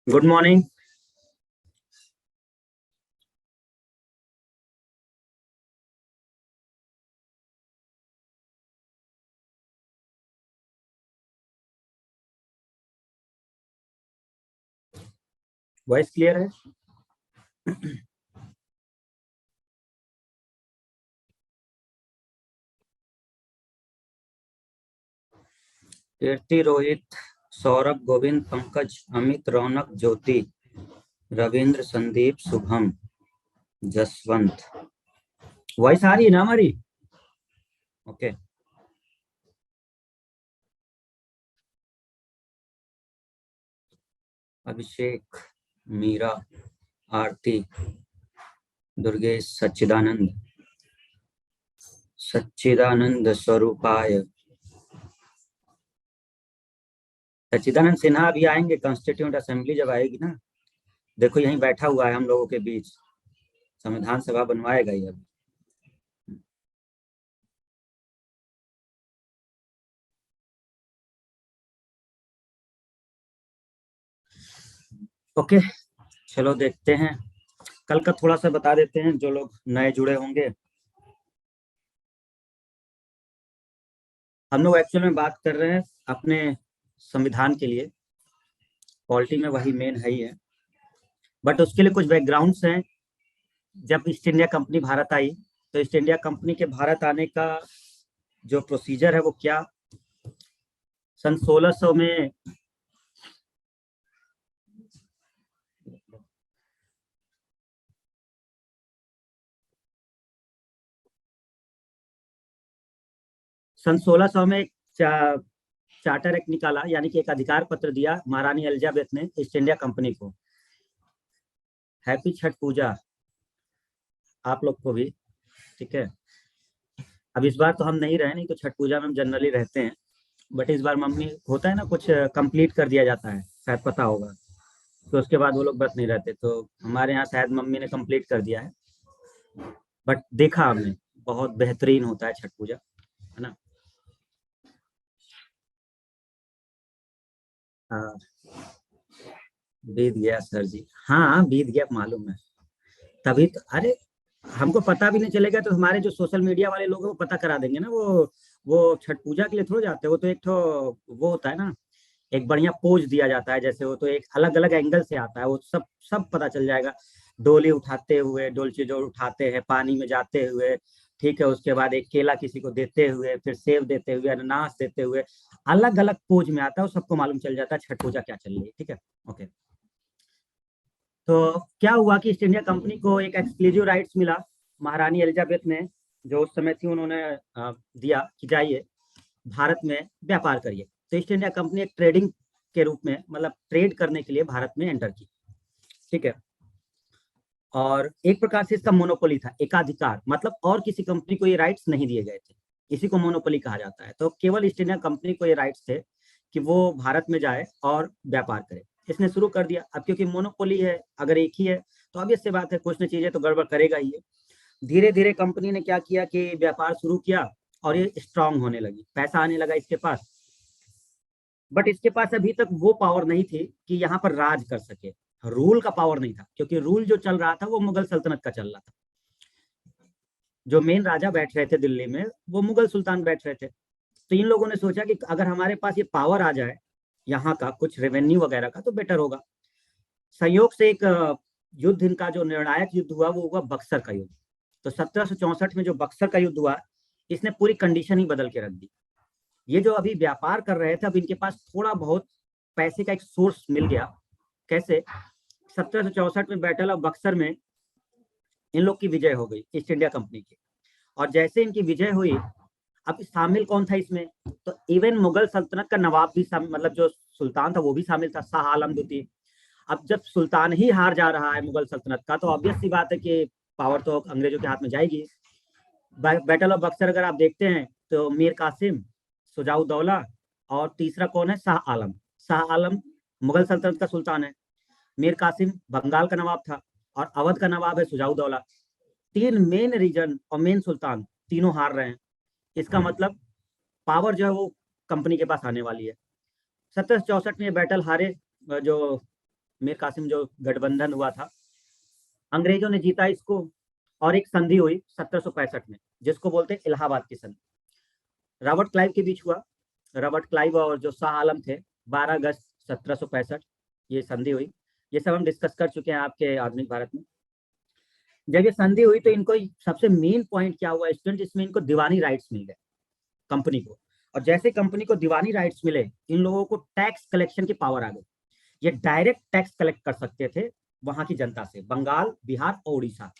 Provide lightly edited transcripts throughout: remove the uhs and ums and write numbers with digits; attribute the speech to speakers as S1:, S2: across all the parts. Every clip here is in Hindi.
S1: Good morning. वॉइस क्लियर है? कीर्ति, रोहित, सौरभ, गोविंद, पंकज, अमित, रौनक, ज्योति, रविंद्र, संदीप, शुभम, जसवंत। वॉइस आ रही है ना हमारी? ओके। अभिषेक, मीरा, आरती, दुर्गेश, सच्चिदानंद, सच्चिदानंद स्वरूपाय। सच्चिदानंद सिन्हा अभी आएंगे, कॉन्स्टिट्यूंट असेंबली जब आएगी ना। देखो यहीं बैठा हुआ है हम लोगों के बीच, संविधान सभा बनवाएगा ये अभी। ओके, चलो देखते हैं। कल का थोड़ा सा बता देते हैं जो लोग नए जुड़े होंगे। हम लोग एक्चुअल में बात कर रहे हैं अपने संविधान के लिए। पॉलिटी में वही मेन है ही है, बट उसके लिए कुछ बैकग्राउंड्स हैं। जब ईस्ट इंडिया कंपनी भारत आई, तो ईस्ट इंडिया कंपनी के भारत आने का जो प्रोसीजर है वो क्या, सन 1600 में सन 1600 में एक चार्टर एक्ट निकाला, यानी कि एक अधिकार पत्र दिया महारानी एलिजाबेथ ने ईस्ट इंडिया कंपनी को। हैप्पी छठ पूजा आप लोग को भी। ठीक है, अब इस बार तो हम नहीं रहे, नहीं तो छठ पूजा में हम जनरली रहते हैं, बट इस बार मम्मी होता है ना, कुछ कंप्लीट कर दिया जाता है, शायद पता होगा। तो उसके बाद वो लोग व्रत नहीं रहते, तो हमारे यहाँ शायद मम्मी ने कंप्लीट कर दिया है। बट देखा हमने, बहुत बेहतरीन होता है छठ पूजा, है ना। हाँ, बीत गया सर जी। हाँ बीत गया, मालूम है। तभी तो, अरे हमको पता भी नहीं चलेगा तो हमारे जो सोशल मीडिया वाले लोग हैं वो पता करा देंगे ना। वो छठ पूजा के लिए थोड़ा जाते हैं, वो तो एक ठो वो होता है ना, एक बढ़िया पोज दिया जाता है, जैसे वो तो एक अलग अलग एंगल से आता है, वो सब सब पता चल जाएगा। डोली उठाते हुए, डोलची जो उठाते हैं पानी में जाते हुए, ठीक है, उसके बाद एक केला किसी को देते हुए, फिर सेब देते हुए, अनानास देते हुए, अलग अलग पोज में आता है, वो सबको मालूम चल जाता है छठ पूजा क्या चल रही है। ठीक है, ओके। तो क्या हुआ कि ईस्ट इंडिया कंपनी को एक एक्सक्लूसिव राइट्स मिला महारानी एलिजाबेथ ने, जो उस समय थी, उन्होंने दिया कि जाइए भारत में व्यापार करिए। तो ईस्ट इंडिया कंपनी एक ट्रेडिंग के रूप में, मतलब ट्रेड करने के लिए भारत में एंटर की। ठीक है, और एक प्रकार से इसका मोनोपोली था, एकाधिकार, मतलब और किसी कंपनी को ये राइट्स नहीं दिए गए थे। इसी को मोनोपोली कहा जाता है। तो केवल ईस्ट इंडिया कंपनी को ये राइट्स थे कि वो भारत में जाए और व्यापार करे। इसने शुरू कर दिया। अब क्योंकि मोनोपोली है, अगर एक ही है तो ऑब्वियस सी बात है, कुछ न चीजें तो गड़बड़ करेगा ही है। धीरे धीरे कंपनी ने क्या किया कि व्यापार शुरू किया, और ये स्ट्रांग होने लगी, पैसा आने लगा इसके पास। बट इसके पास अभी तक वो पावर नहीं थी कि यहाँ पर राज कर सके। रूल का पावर नहीं था, क्योंकि रूल जो चल रहा था वो मुगल सल्तनत का चल रहा था। जो मेन राजा बैठ रहे थे दिल्ली में, वो मुगल सुल्तान बैठ रहे थे। तो इन लोगों ने सोचा कि अगर हमारे पास ये पावर आ जाए यहाँ का, कुछ रेवेन्यू वगैरह का, तो बेटर होगा। संयोग से एक युद्ध, इनका जो निर्णायक युद्ध हुआ वो हुआ बक्सर का युद्ध। तो 1764 में जो बक्सर का युद्ध हुआ, इसने पूरी कंडीशन ही बदल के रख दी। ये जो अभी व्यापार कर रहे थे, अब इनके पास थोड़ा बहुत पैसे का एक सोर्स मिल गया। कैसे? 1764 में बैटल ऑफ बक्सर में इन लोग की विजय हो गई, ईस्ट इंडिया कंपनी की। और जैसे इनकी विजय हुई, अब शामिल कौन था इसमें? तो इवन मुगल सल्तनत का नवाब भी मतलब जो सुल्तान था वो भी शामिल था, शाह आलम द्वितीय। अब जब सुल्तान ही हार जा रहा है मुगल सल्तनत का, तो ऑब्वियस सी बात है कि पावर तो अंग्रेजों के हाथ में जाएगी। बैटल ऑफ बक्सर अगर आप देखते हैं, तो मीर कासिम, सुजाउद्दौला, और तीसरा कौन है? शाह आलम। शाह आलम मुगल सल्तनत का सुल्तान है, मीर कासिम बंगाल का नवाब था, और अवध का नवाब है सुजाउद्दौला। तीन मेन रीजन और मेन सुल्तान तीनों हार रहे हैं। इसका मतलब पावर जो है वो कंपनी के पास आने वाली है। 1764 में ये बैटल हारे जो मीर कासिम जो गठबंधन हुआ था, अंग्रेजों ने जीता इसको और एक संधि हुई 1765 में, जिसको बोलते हैं इलाहाबाद की संधि। रॉबर्ट क्लाइव के बीच हुआ। रॉबर्ट क्लाइव और जो शाह आलम थे, 12 अगस्त 1765 ये संधि हुई। ये सब हम डिस्कस कर चुके हैं आपके आधुनिक भारत में। जब ये संधि हुई तो इनको सबसे मेन पॉइंट क्या हुआ स्टूडेंट, इसमें इनको दीवानी राइट्स मिल गए कंपनी को। और जैसे कंपनी को दीवानी राइट्स मिले, इन लोगों को टैक्स कलेक्शन की पावर आ गई। ये डायरेक्ट टैक्स कलेक्ट कर सकते थे वहां की जनता से। बंगाल, बिहार और उड़ीसा,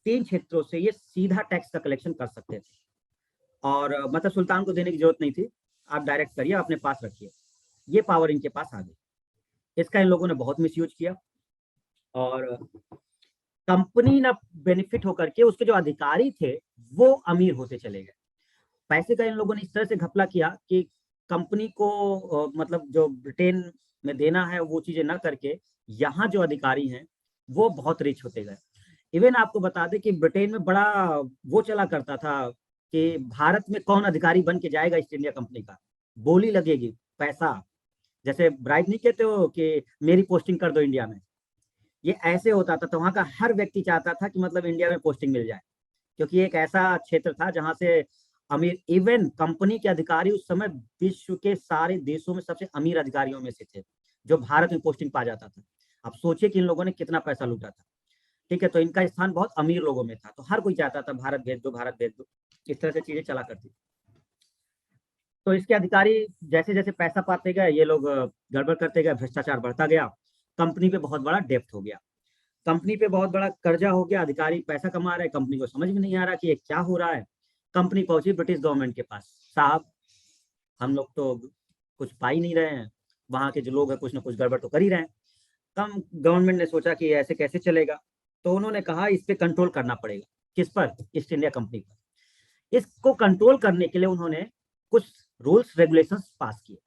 S1: 3 क्षेत्रों से ये सीधा टैक्स का कलेक्शन कर सकते थे। और मतलब सुल्तान को देने की जरूरत नहीं थी, आप डायरेक्ट करिए, अपने पास रखिए। ये पावर इनके पास आ गई। इसका इन लोगों ने बहुत मिसयूज किया और कंपनी ना बेनिफिट होकर के उसके जो अधिकारी थे वो अमीर होते चले गए। पैसे का इन लोगों ने इस तरह से घपला किया कि कंपनी को मतलब जो ब्रिटेन में देना है वो चीजें ना करके यहाँ जो अधिकारी हैं वो बहुत रिच होते गए। इवन आपको बता दें कि ब्रिटेन में बड़ा वो चला करता था कि भारत में कौन अधिकारी बन के जाएगा ईस्ट इंडिया कंपनी का, बोली लगेगी, पैसा। जैसे ब्राइब नहीं कहते हो कि मेरी पोस्टिंग कर दो इंडिया में, ये ऐसे होता था। तो वहां का हर व्यक्ति चाहता था कि मतलब इंडिया में पोस्टिंग मिल जाए, क्योंकि एक ऐसा क्षेत्र था जहां से अमीर, इवन कंपनी के अधिकारी उस समय विश्व के सारे देशों में सबसे अमीर अधिकारियों में से थे, जो भारत में पोस्टिंग पा जाता था। अब सोचिए कि इन लोगों ने कितना पैसा लूटा था। ठीक है, तो इनका स्थान बहुत अमीर लोगों में था, तो हर कोई चाहता था भारत भेज दो, भारत भेज दो। इस तरह से चीजें चला करती। तो इसके अधिकारी जैसे जैसे पैसा पाते गए, ये लोग गड़बड़ करते गए, भ्रष्टाचार बढ़ता गया, कंपनी पे बहुत बड़ा डेप्ट हो गया, कंपनी पे बहुत बड़ा कर्जा हो गया। अधिकारी पैसा कमा रहे, कंपनी को समझ में नहीं आ रहा कि ये क्या हो रहा है। कंपनी पहुंची ब्रिटिश गवर्नमेंट के पास, साहब हम लोग तो कुछ पा ही नहीं रहे हैं, वहां के जो लोग हैं कुछ ना कुछ गड़बड़ तो कर ही रहे हैं। तब गवर्नमेंट ने सोचा कि ऐसे कैसे चलेगा, तो उन्होंने कहा इस पे कंट्रोल करना पड़ेगा। किस पर? ईस्ट इंडिया कंपनी पर। इसको कंट्रोल करने के लिए उन्होंने कुछ रूल्स रेगुलेशंस पास किए।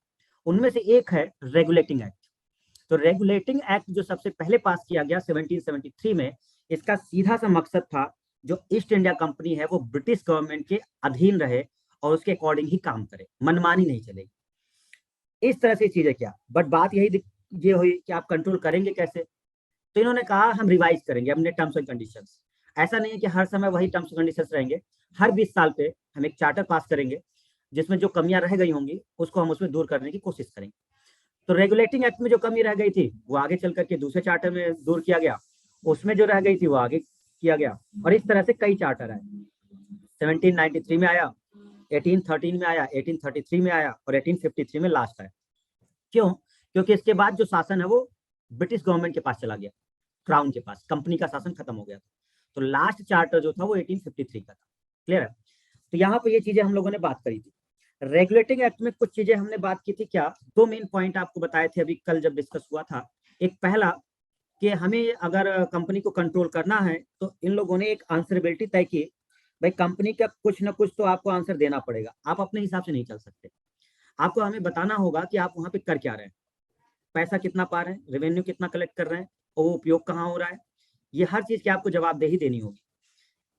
S1: उनमें से एक है रेगुलेटिंग एक्ट। तो रेगुलेटिंग एक्ट जो सबसे पहले पास किया गया 1773 में, इसका सीधा सा मकसद था जो ईस्ट इंडिया कंपनी है वो ब्रिटिश गवर्नमेंट के अधीन रहे और उसके अकॉर्डिंग ही काम करे, मनमानी नहीं चलेगी। इस तरह से चीजें क्या, बट बात यही ये हुई कि आप कंट्रोल करेंगे कैसे। तो इन्होंने कहा हम रिवाइज करेंगे अपने टर्म्स एंड कंडीशंस। ऐसा नहीं है कि हर समय वही टर्म्स एंड कंडीशंस रहेंगे, हर 20 साल पे हम एक चार्टर पास करेंगे जिसमें जो कमियां रह गई होंगी उसको हम उसमें दूर करने की कोशिश करेंगे। तो रेगुलेटिंग एक्ट में जो कमी रह गई थी वो आगे चल करके दूसरे चार्टर में दूर किया गया, उसमें जो रह गई थी वो आगे किया गया, और इस तरह से कई चार्टर आए। 1793 में आया, 1813 में आया, 1833 में आया और 1853 में लास्ट आया। क्यों? क्योंकि इसके बाद जो शासन है वो ब्रिटिश गवर्नमेंट के पास चला गया, क्राउन के पास, कंपनी का शासन खत्म हो गया था। तो लास्ट चार्टर जो था वो 1853 का था। क्लियर है? तो यहाँ पे ये चीजें हम लोगों ने बात करी थी। रेगुलेटिंग एक्ट में कुछ चीजें हमने बात की थी। क्या? 2 मेन पॉइंट आपको बताए थे अभी कल जब डिस्कस हुआ था। एक पहला कि हमें अगर कंपनी को कंट्रोल करना है तो इन लोगों ने एक आंसरेबिलिटी तय की, भाई कंपनी का कुछ ना कुछ तो आपको आंसर देना पड़ेगा, आप अपने हिसाब से नहीं चल सकते। आपको हमें बताना होगा कि आप वहां पे कर क्या रहे हैं, पैसा कितना पा रहे हैं, रेवेन्यू कितना कलेक्ट कर रहे हैं और वो उपयोग कहाँ हो रहा है। ये हर चीज की आपको जवाबदेही देनी होगी।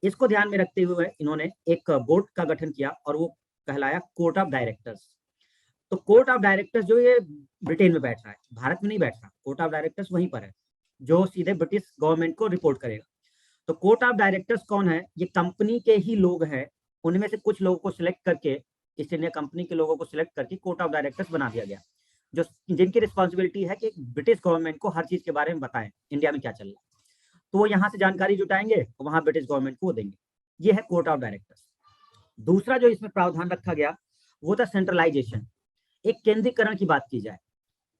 S1: इसको ध्यान में रखते हुए इन्होंने एक बोर्ड का गठन किया और वो कहलाया कोर्ट ऑफ डायरेक्टर्स। तो कोर्ट ऑफ डायरेक्टर्स जो ये ब्रिटेन में बैठ रहा है, भारत में नहीं बैठ रहा, कोर्ट ऑफ डायरेक्टर्स वहीं पर है जो सीधे ब्रिटिश गवर्नमेंट को रिपोर्ट करेगा। तो कोर्ट ऑफ डायरेक्टर्स कौन है? ये कंपनी के ही लोग हैं, उनमें से कुछ लोगों को सिलेक्ट करके, ईस्ट इंडिया कंपनी के लोगों को सिलेक्ट करके कोर्ट ऑफ डायरेक्टर्स बना दिया गया, जो जिनकी रिस्पॉन्सिबिलिटी है कि ब्रिटिश गवर्नमेंट को हर चीज के बारे में बताएं इंडिया में क्या चल रहा है। तो वो यहाँ से जानकारी जुटाएंगे, वहां ब्रिटिश गवर्नमेंट को देंगे। ये है कोर्ट ऑफ डायरेक्टर्स। दूसरा जो इसमें प्रावधान रखा गया वो था सेंट्रलाइजेशन। एक केंद्रीकरण की बात की जाए,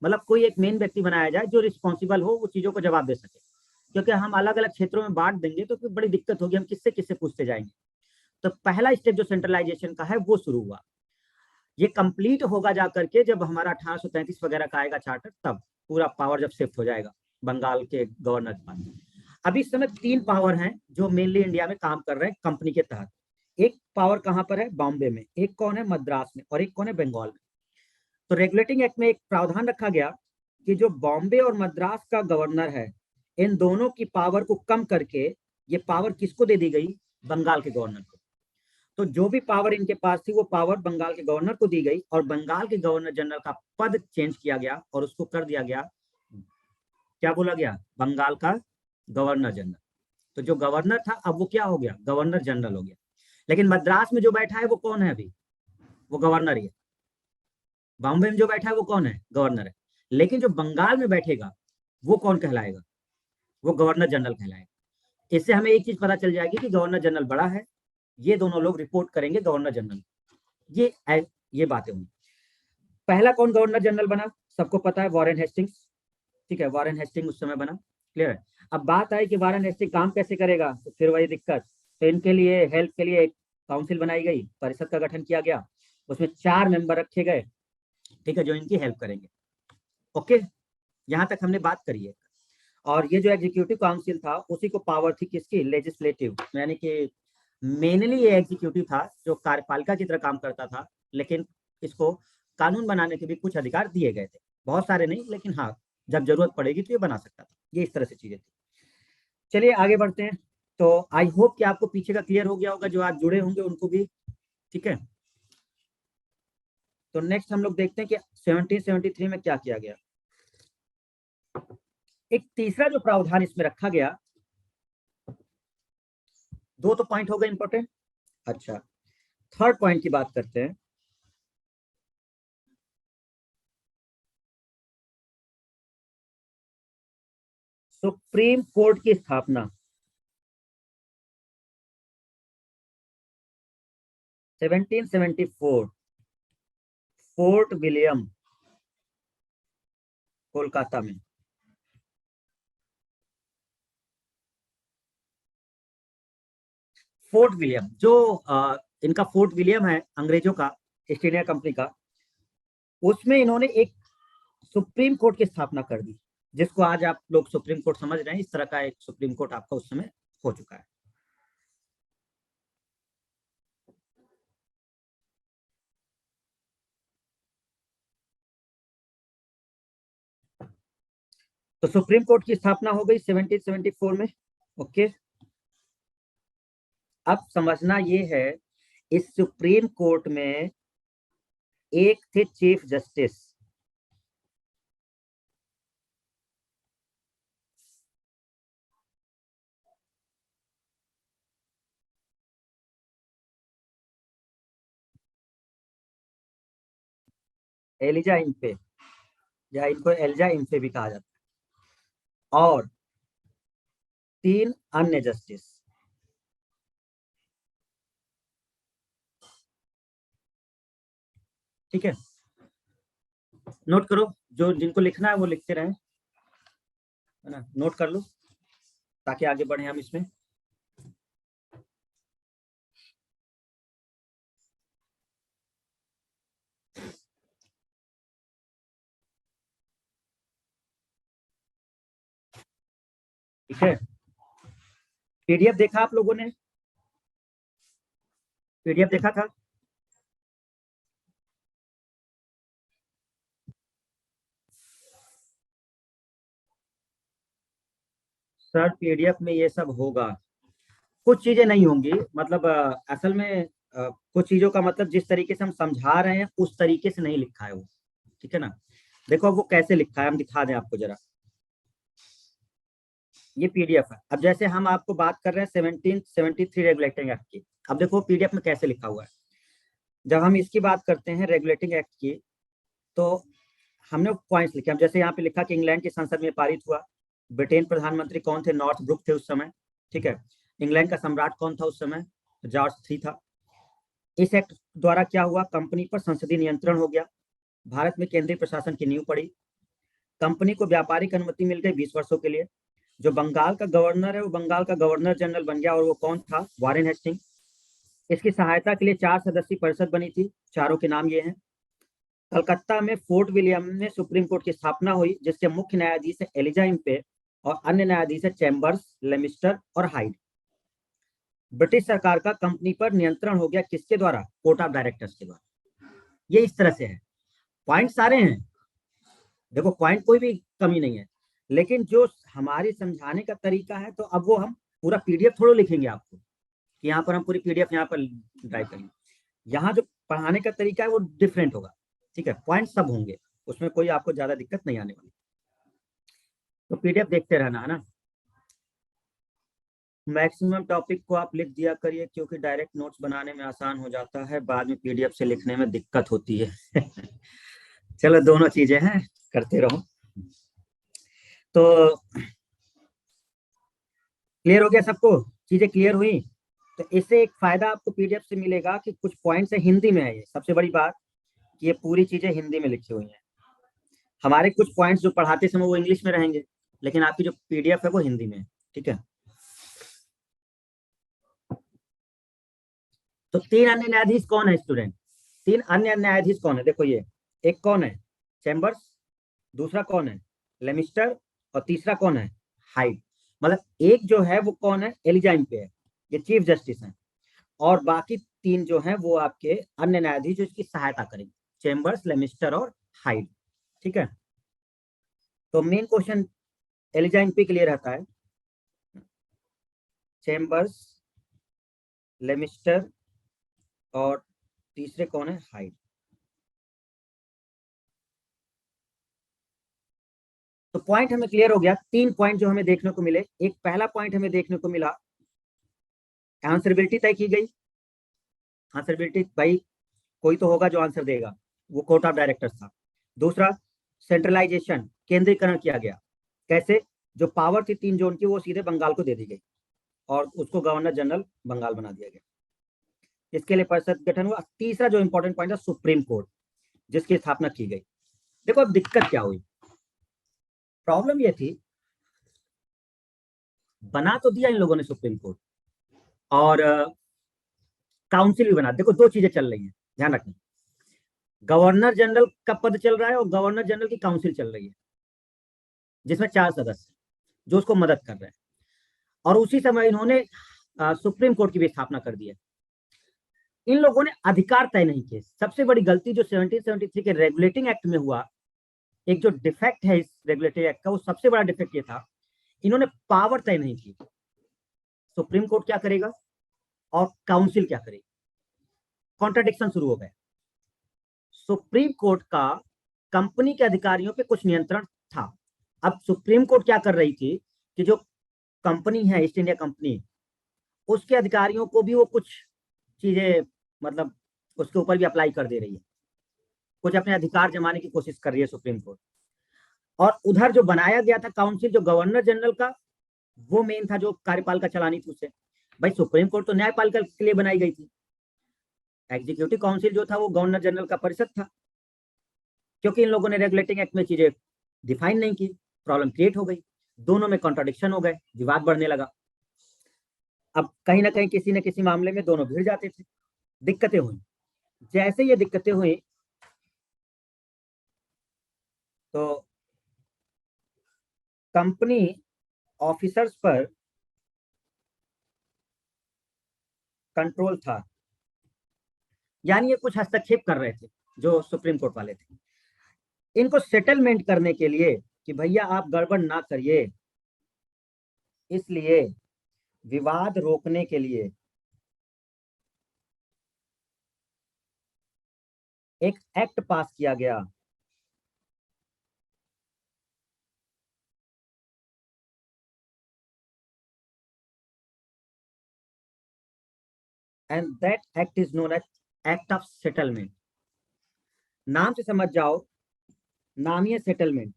S1: मतलब कोई एक मेन व्यक्ति बनाया जाए जो रिस्पॉन्सिबल हो, वो चीजों को जवाब दे सके। क्योंकि हम अलग अलग क्षेत्रों में बांट देंगे तो फिर बड़ी दिक्कत होगी, हम किससे किससे पूछते जाएंगे। तो पहला स्टेप जो सेंट्रलाइजेशन का है वो शुरू हुआ। ये कंप्लीट होगा जाकर के जब हमारा 1833 वगैरह का आएगा चार्टर, तब पूरा पावर जब शिफ्ट हो जाएगा बंगाल के गवर्नर के पास। अभी इस समय 3 पावर हैं जो मेनली इंडिया में काम कर रहे हैं कंपनी के तहत। एक पावर कहां पर है? बॉम्बे में। एक कौन है? मद्रास में। और एक कौन है? बंगाल में। तो रेगुलेटिंग एक्ट में एक प्रावधान रखा गया कि जो बॉम्बे और मद्रास का गवर्नर है, इन दोनों की पावर को कम करके ये पावर किसको दे दी गई? बंगाल के गवर्नर को। तो जो भी पावर इनके पास थी वो पावर बंगाल के गवर्नर को दी गई और बंगाल के गवर्नर जनरल का पद चेंज किया गया और उसको कर दिया गया क्या बोला गया? बंगाल का गवर्नर जनरल। तो जो गवर्नर था अब वो क्या हो गया? गवर्नर जनरल हो गया। लेकिन मद्रास में जो बैठा है वो कौन है? अभी वो गवर्नर ही है। बॉम्बे में जो बैठा है वो कौन है? गवर्नर है। लेकिन जो बंगाल में बैठेगा वो कौन कहलाएगा? वो गवर्नर जनरल कहलाएगा। इससे हमें एक चीज पता चल जाएगी कि गवर्नर जनरल बड़ा है, ये दोनों लोग रिपोर्ट करेंगे गवर्नर जनरल। ये ये बातें हुई। पहला कौन गवर्नर जनरल बना? सबको पता है, वॉरेन हेस्टिंग्स। ठीक है, वॉरेन हेस्टिंग उस समय बना। क्लियर है। अब बात आई कि वॉरेन हेस्टिंग काम कैसे करेगा, तो फिर वही दिक्कत। तो इनके लिए हेल्प के लिए एक काउंसिल बनाई गई, परिषद का गठन किया गया, उसमें 4 मेंबर रखे गए, ठीक है, जो इनकी हेल्प करेंगे। ओके, यहाँ तक हमने बात करी है। और ये जो एग्जीक्यूटिव काउंसिल था उसी को पावर थी किसकी? लेजिस्लेटिव, यानी कि मेनली ये एग्जीक्यूटिव था जो कार्यपालिका की तरह काम करता था, लेकिन इसको कानून बनाने के भी कुछ अधिकार दिए गए थे, बहुत सारे नहीं, लेकिन हाँ जब जरूरत पड़ेगी तो ये बना सकता था। ये इस तरह से चीजें थी। चलिए आगे बढ़ते हैं। तो आई होप कि आपको पीछे का क्लियर हो गया होगा, जो आज जुड़े होंगे उनको भी। ठीक है, तो नेक्स्ट हम लोग देखते हैं कि 1773 में क्या किया गया। एक तीसरा जो प्रावधान इसमें रखा गया, 2 तो पॉइंट हो गए इंपॉर्टेंट। अच्छा, थर्ड पॉइंट की बात करते हैं। सुप्रीम कोर्ट की स्थापना 1774, फोर्ट विलियम, कोलकाता में। फोर्ट विलियम जो इनका फोर्ट विलियम है अंग्रेजों का, ईस्ट इंडिया कंपनी का, उसमें इन्होंने एक सुप्रीम कोर्ट की स्थापना कर दी, जिसको आज आप लोग सुप्रीम कोर्ट समझ रहे हैं। इस तरह का एक सुप्रीम कोर्ट आपका उस समय हो चुका है। तो सुप्रीम कोर्ट की स्थापना हो गई 1774 में। ओके, अब समझना ये है, इस सुप्रीम कोर्ट में एक थे चीफ जस्टिस। एलिजा इम्फे, या इनको एल्जा इम्फे भी कहा जाता है, और 3 अन्य जस्टिस। ठीक है, नोट करो, जो जिनको लिखना है वो लिखते रहें, है ना, नोट कर लो ताकि आगे बढ़े हम इसमें। ठीक है, पीडीएफ देखा आप लोगों ने? पीडीएफ देखा था? सर पीडीएफ में ये सब होगा, कुछ चीजें नहीं होंगी, मतलब असल में कुछ चीजों का मतलब जिस तरीके से हम समझा रहे हैं उस तरीके से नहीं लिखा है वो। ठीक है ना, देखो अब वो कैसे लिखा है, हम दिखा दें आपको जरा। ये पीडीएफ है। अब जैसे हम आपको बात कर रहे हैं 1773 रेगुलेटिंग एक्ट की, अब देखो पीडीएफ में कैसे लिखा हुआ है। जब हम इसकी बात करते हैं रेगुलेटिंग एक्ट की, तो हमने पॉइंट्स लिखे। अब जैसे यहाँ पे लिखा कि इंग्लैंड की संसद में पारित हुआ। ब्रिटेन प्रधानमंत्री कौन थे? नॉर्थ ब्रुक थे उस समय। ठीक है, इंग्लैंड का सम्राट कौन था उस समय? जॉर्ज 3 था। इस एक्ट द्वारा क्या हुआ? कंपनी पर संसदीय नियंत्रण हो गया, भारत में केंद्रीय प्रशासन की नींव पड़ी, कंपनी को व्यापारिक अनुमति मिल गई 20 वर्षों के लिए। जो बंगाल का गवर्नर है वो बंगाल का गवर्नर जनरल बन गया, और वो कौन था? Warren Hastings. इसकी सहायता के लिए 4 सदस्यीय परिषद बनी थी, चारों के नाम ये हैं। कलकत्ता में फोर्ट विलियम में सुप्रीम कोर्ट की स्थापना हुई, जिसके मुख्य न्यायाधीश है एलिजा इम्पे, और अन्य न्यायाधीश है चैम्बर्स, लेमिस्टर और हाइड। ब्रिटिश सरकार का कंपनी पर नियंत्रण हो गया, किसके द्वारा? कोर्ट ऑफ डायरेक्टर्स के द्वारा। ये इस तरह से है, पॉइंट सारे हैं, देखो पॉइंट कोई भी कमी नहीं है, लेकिन जो हमारी समझाने का तरीका है, तो अब वो हम पूरा पीडीएफ थोड़ा लिखेंगे आपको कि यहाँ पर हम पूरी पीडीएफ यहाँ पर ड्राइव करेंगे। यहाँ जो पढ़ाने का तरीका है वो डिफरेंट होगा। ठीक है, पॉइंट सब होंगे, उसमें कोई आपको ज्यादा दिक्कत नहीं आने वाली। तो पीडीएफ देखते रहना है ना। मैक्सिमम टॉपिक को आप लिख दिया करिए, क्योंकि डायरेक्ट नोट्स बनाने में आसान हो जाता है, बाद में पीडीएफ से लिखने में दिक्कत होती है। चलो दोनों चीजें हैं, करते रहो। तो क्लियर हो गया सबको, चीजें क्लियर हुई। तो इससे एक फायदा आपको पीडीएफ से मिलेगा कि कुछ पॉइंट्स है हिंदी में है, ये सबसे बड़ी बात कि ये पूरी चीजें हिंदी में लिखी हुई हैं। हमारे कुछ पॉइंट्स जो पढ़ाते समय वो इंग्लिश में रहेंगे, लेकिन आपकी जो पीडीएफ है वो हिंदी में है। ठीक है। तो 3 अन्य न्यायाधीश कौन है स्टूडेंट? 3 अन्य न्यायाधीश कौन है? देखो ये, एक कौन है? चैम्बर्स, दूसरा कौन है? लेमिस्टर, और तीसरा कौन है? हाइड। मतलब एक जो है वो कौन है? एलिजाइन पे है, ये चीफ जस्टिस है, और बाकी 3 जो हैं वो आपके अन्य न्यायाधीश जो इसकी सहायता करेंगे, चैम्बर्स, लेमिस्टर और हाइड। ठीक है। तो मेन क्वेश्चन एलिजाइन पे के लिए रहता है, चैम्बर्स, लेमिस्टर और तीसरे कौन है? हाइड। तो पॉइंट हमें क्लियर हो गया। 3 पॉइंट जो हमें देखने को मिले। एक पहला पॉइंट हमें देखने को मिला, आंसरेबिलिटी तय की गई। आंसरेबिलिटी, भाई कोई तो होगा जो आंसर देगा, वो कोर्ट ऑफ डायरेक्टर्स था। दूसरा, सेंट्रलाइजेशन, केंद्रीकरण किया गया। कैसे? जो पावर थी 3 जोन की वो सीधे बंगाल को दे दी गई, और उसको गवर्नर जनरल बंगाल बना दिया गया। इसके लिए परिषद गठन हुआ। तीसरा जो इंपॉर्टेंट पॉइंट था, सुप्रीम कोर्ट, जिसकी स्थापना की गई। देखो अब दिक्कत क्या हुई, प्रॉब्लम ये थी, बना तो दिया इन लोगों ने सुप्रीम कोर्ट, और काउंसिल भी बना। देखो दो चीजें चल रही हैं, ध्यान रखना। गवर्नर जनरल का पद चल रहा है और गवर्नर जनरल की काउंसिल चल रही है, जिसमें 4 सदस्य जो उसको मदद कर रहे हैं। और उसी समय इन्होंने सुप्रीम कोर्ट की भी स्थापना कर दी है। इन लोगों ने अधिकार तय नहीं किए। सबसे बड़ी गलती जो 1773 के रेगुलेटिंग एक्ट में हुआ, एक जो डिफेक्ट है इस रेगुलेटरी एक्ट का, वो सबसे बड़ा डिफेक्ट ये था, इन्होंने पावर तय नहीं की। सुप्रीम कोर्ट क्या करेगा और काउंसिल क्या करेगी, कॉन्ट्राडिक्शन शुरू हो गए। सुप्रीम कोर्ट का कंपनी के अधिकारियों पे कुछ नियंत्रण था। अब सुप्रीम कोर्ट क्या कर रही थी कि जो कंपनी है ईस्ट इंडिया कंपनी, उसके अधिकारियों को भी वो कुछ चीजें, मतलब उसके ऊपर भी अप्लाई कर दे रही है, कुछ अपने अधिकार जमाने की कोशिश कर रही है सुप्रीम कोर्ट। और उधर जो बनाया गया था काउंसिल, जो गवर्नर जनरल का, वो मेन था जो कार्यपालिका चलानी थी उसे। भाई सुप्रीम कोर्ट तो न्यायपालिका के लिए बनाई गई थी, एग्जीक्यूटिव काउंसिल जो था वो गवर्नर जनरल का परिषद था। क्योंकि इन लोगों ने रेगुलेटिंग एक्ट में चीजें डिफाइन नहीं की, प्रॉब्लम क्रिएट हो गई, दोनों में कॉन्ट्राडिक्शन हो गए, विवाद बढ़ने लगा। अब कहीं ना कहीं किसी न किसी मामले में दोनों भिड़ जाते थे, दिक्कतें हुई। जैसे ये दिक्कतें हुई, तो कंपनी ऑफिसर्स पर कंट्रोल था, यानी ये कुछ हस्तक्षेप कर रहे थे जो सुप्रीम कोर्ट वाले थे। इनको सेटलमेंट करने के लिए कि भैया आप गड़बड़ ना करिए, इसलिए विवाद रोकने के लिए एक एक्ट पास किया गया, and that act is known as act of settlement. नाम से समझ जाओ, नाम ही है सेटलमेंट।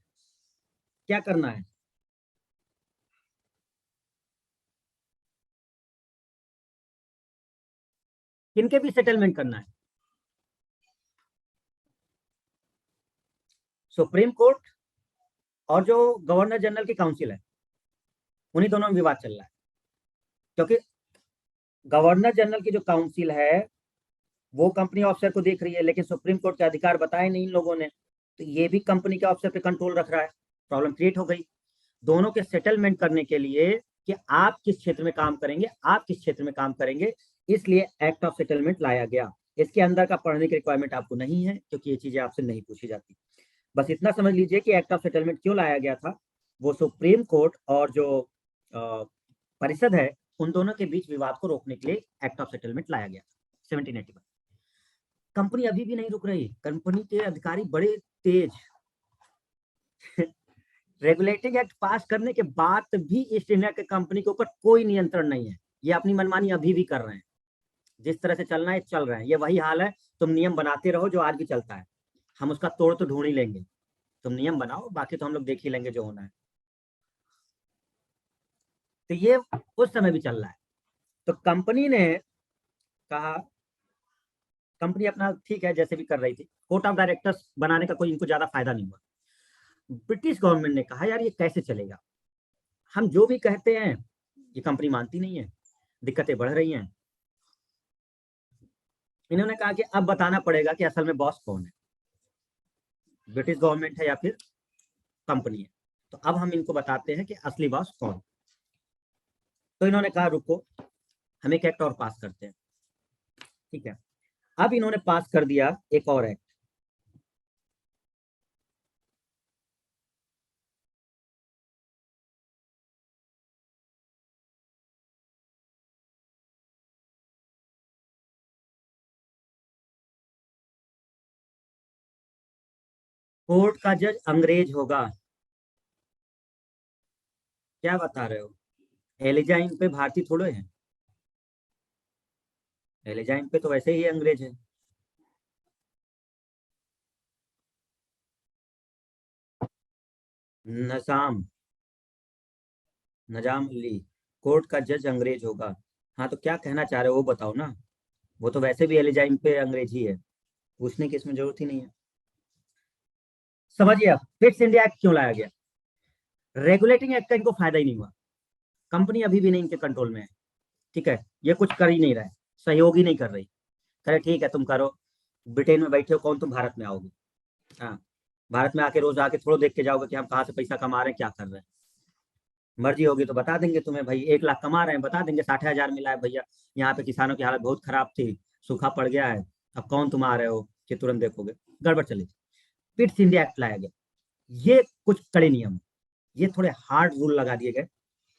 S1: क्या करना है? किनके भी सेटलमेंट करना है? सुप्रीम कोर्ट और जो गवर्नर जनरल की काउंसिल है, उन्हीं दोनों में विवाद चल रहा है। क्योंकि गवर्नर जनरल की जो काउंसिल है वो कंपनी ऑफिसर को देख रही है, लेकिन सुप्रीम कोर्ट के अधिकार बताए नहीं इन लोगों ने, तो ये भी कंपनी के ऑफिसर पे कंट्रोल रख रहा है। प्रॉब्लम क्रिएट हो गई। दोनों के सेटलमेंट करने के लिए कि आप किस क्षेत्र में काम करेंगे, आप किस क्षेत्र में काम करेंगे, इसलिए एक्ट ऑफ सेटलमेंट लाया गया। इसके अंदर का पढ़ने की रिक्वायरमेंट आपको नहीं है, क्योंकि ये चीजें आपसे नहीं पूछी जाती। बस इतना समझ लीजिए कि एक्ट ऑफ सेटलमेंट क्यों लाया गया था। वो सुप्रीम कोर्ट और जो परिषद है, उन दोनों के बीच विवाद को रोकने के लिए एक्ट ऑफ सेटलमेंट लाया गया 1781। कंपनी अभी भी नहीं रुक रही, कंपनी के अधिकारी बड़े तेज। रेगुलेटिंग एक्ट पास करने के बाद भी ईस्ट इंडिया के कंपनी के ऊपर कोई नियंत्रण नहीं है। ये अपनी मनमानी अभी भी कर रहे हैं, जिस तरह से चलना है चल रहे हैं। ये वही हाल है, तुम नियम बनाते रहो जो आज भी चलता है, हम उसका तोड़ तो ढूंढ ही लेंगे। तुम नियम बनाओ, बाकी तो हम लोग देख ही लेंगे जो होना है। तो ये उस समय भी चल रहा है। तो कंपनी ने कहा, कंपनी अपना ठीक है जैसे भी कर रही थी, कोर्ट ऑफ डायरेक्टर्स बनाने का कोई इनको ज्यादा फायदा नहीं हुआ। ब्रिटिश गवर्नमेंट ने कहा यार ये कैसे चलेगा, हम जो भी कहते हैं ये कंपनी मानती नहीं है, दिक्कतें बढ़ रही हैं। इन्होंने कहा कि अब बताना पड़ेगा कि असल में बॉस कौन है, ब्रिटिश गवर्नमेंट है या फिर कंपनी है। तो अब हम इनको बताते हैं कि असली बॉस कौन। तो इन्होंने कहा रुको, हम एक एक्ट और पास करते हैं। ठीक है, अब इन्होंने पास कर दिया एक और एक्ट। कोर्ट का जज अंग्रेज होगा। क्या बता रहे हो, एलिजाइन पे भारतीय थोड़े हैं, एलिजाइन पे तो वैसे ही अंग्रेज है। नजाम, नजाम अली, कोर्ट का जज अंग्रेज होगा। हाँ तो क्या कहना चाह रहे हो वो बताओ ना। वो तो वैसे भी एलिजाइन पे अंग्रेज ही है, पूछने की इसमें जरूरत ही नहीं है। समझिए, आप फिट्स इंडिया एक्ट क्यों लाया गया। रेगुलेटिंग एक्ट का इनको फायदा ही नहीं हुआ, कंपनी अभी भी नहीं इनके कंट्रोल में है। ठीक है, ये कुछ कर ही नहीं रहे, सहयोग ही नहीं कर रही। करे ठीक है तुम करो, ब्रिटेन में बैठे हो, कौन तुम भारत में आओगे। हाँ, भारत में आके रोज आके थोड़ा देख के जाओगे कि हम कहाँ से पैसा कमा रहे हैं, क्या कर रहे हैं। मर्जी होगी तो बता देंगे तुम्हें, भाई 1 लाख कमा रहे हैं, बता देंगे 60,000 मिला है भैया, यहाँ पे किसानों की हालत बहुत खराब थी, सूखा पड़ गया है। अब कौन तुम आ रहे हो कि तुरंत देखोगे, गड़बड़ चली। पिट्स इंडिया एक्ट लाया गया। ये कुछ कड़े नियम, ये थोड़े हार्ड रूल लगा दिए गए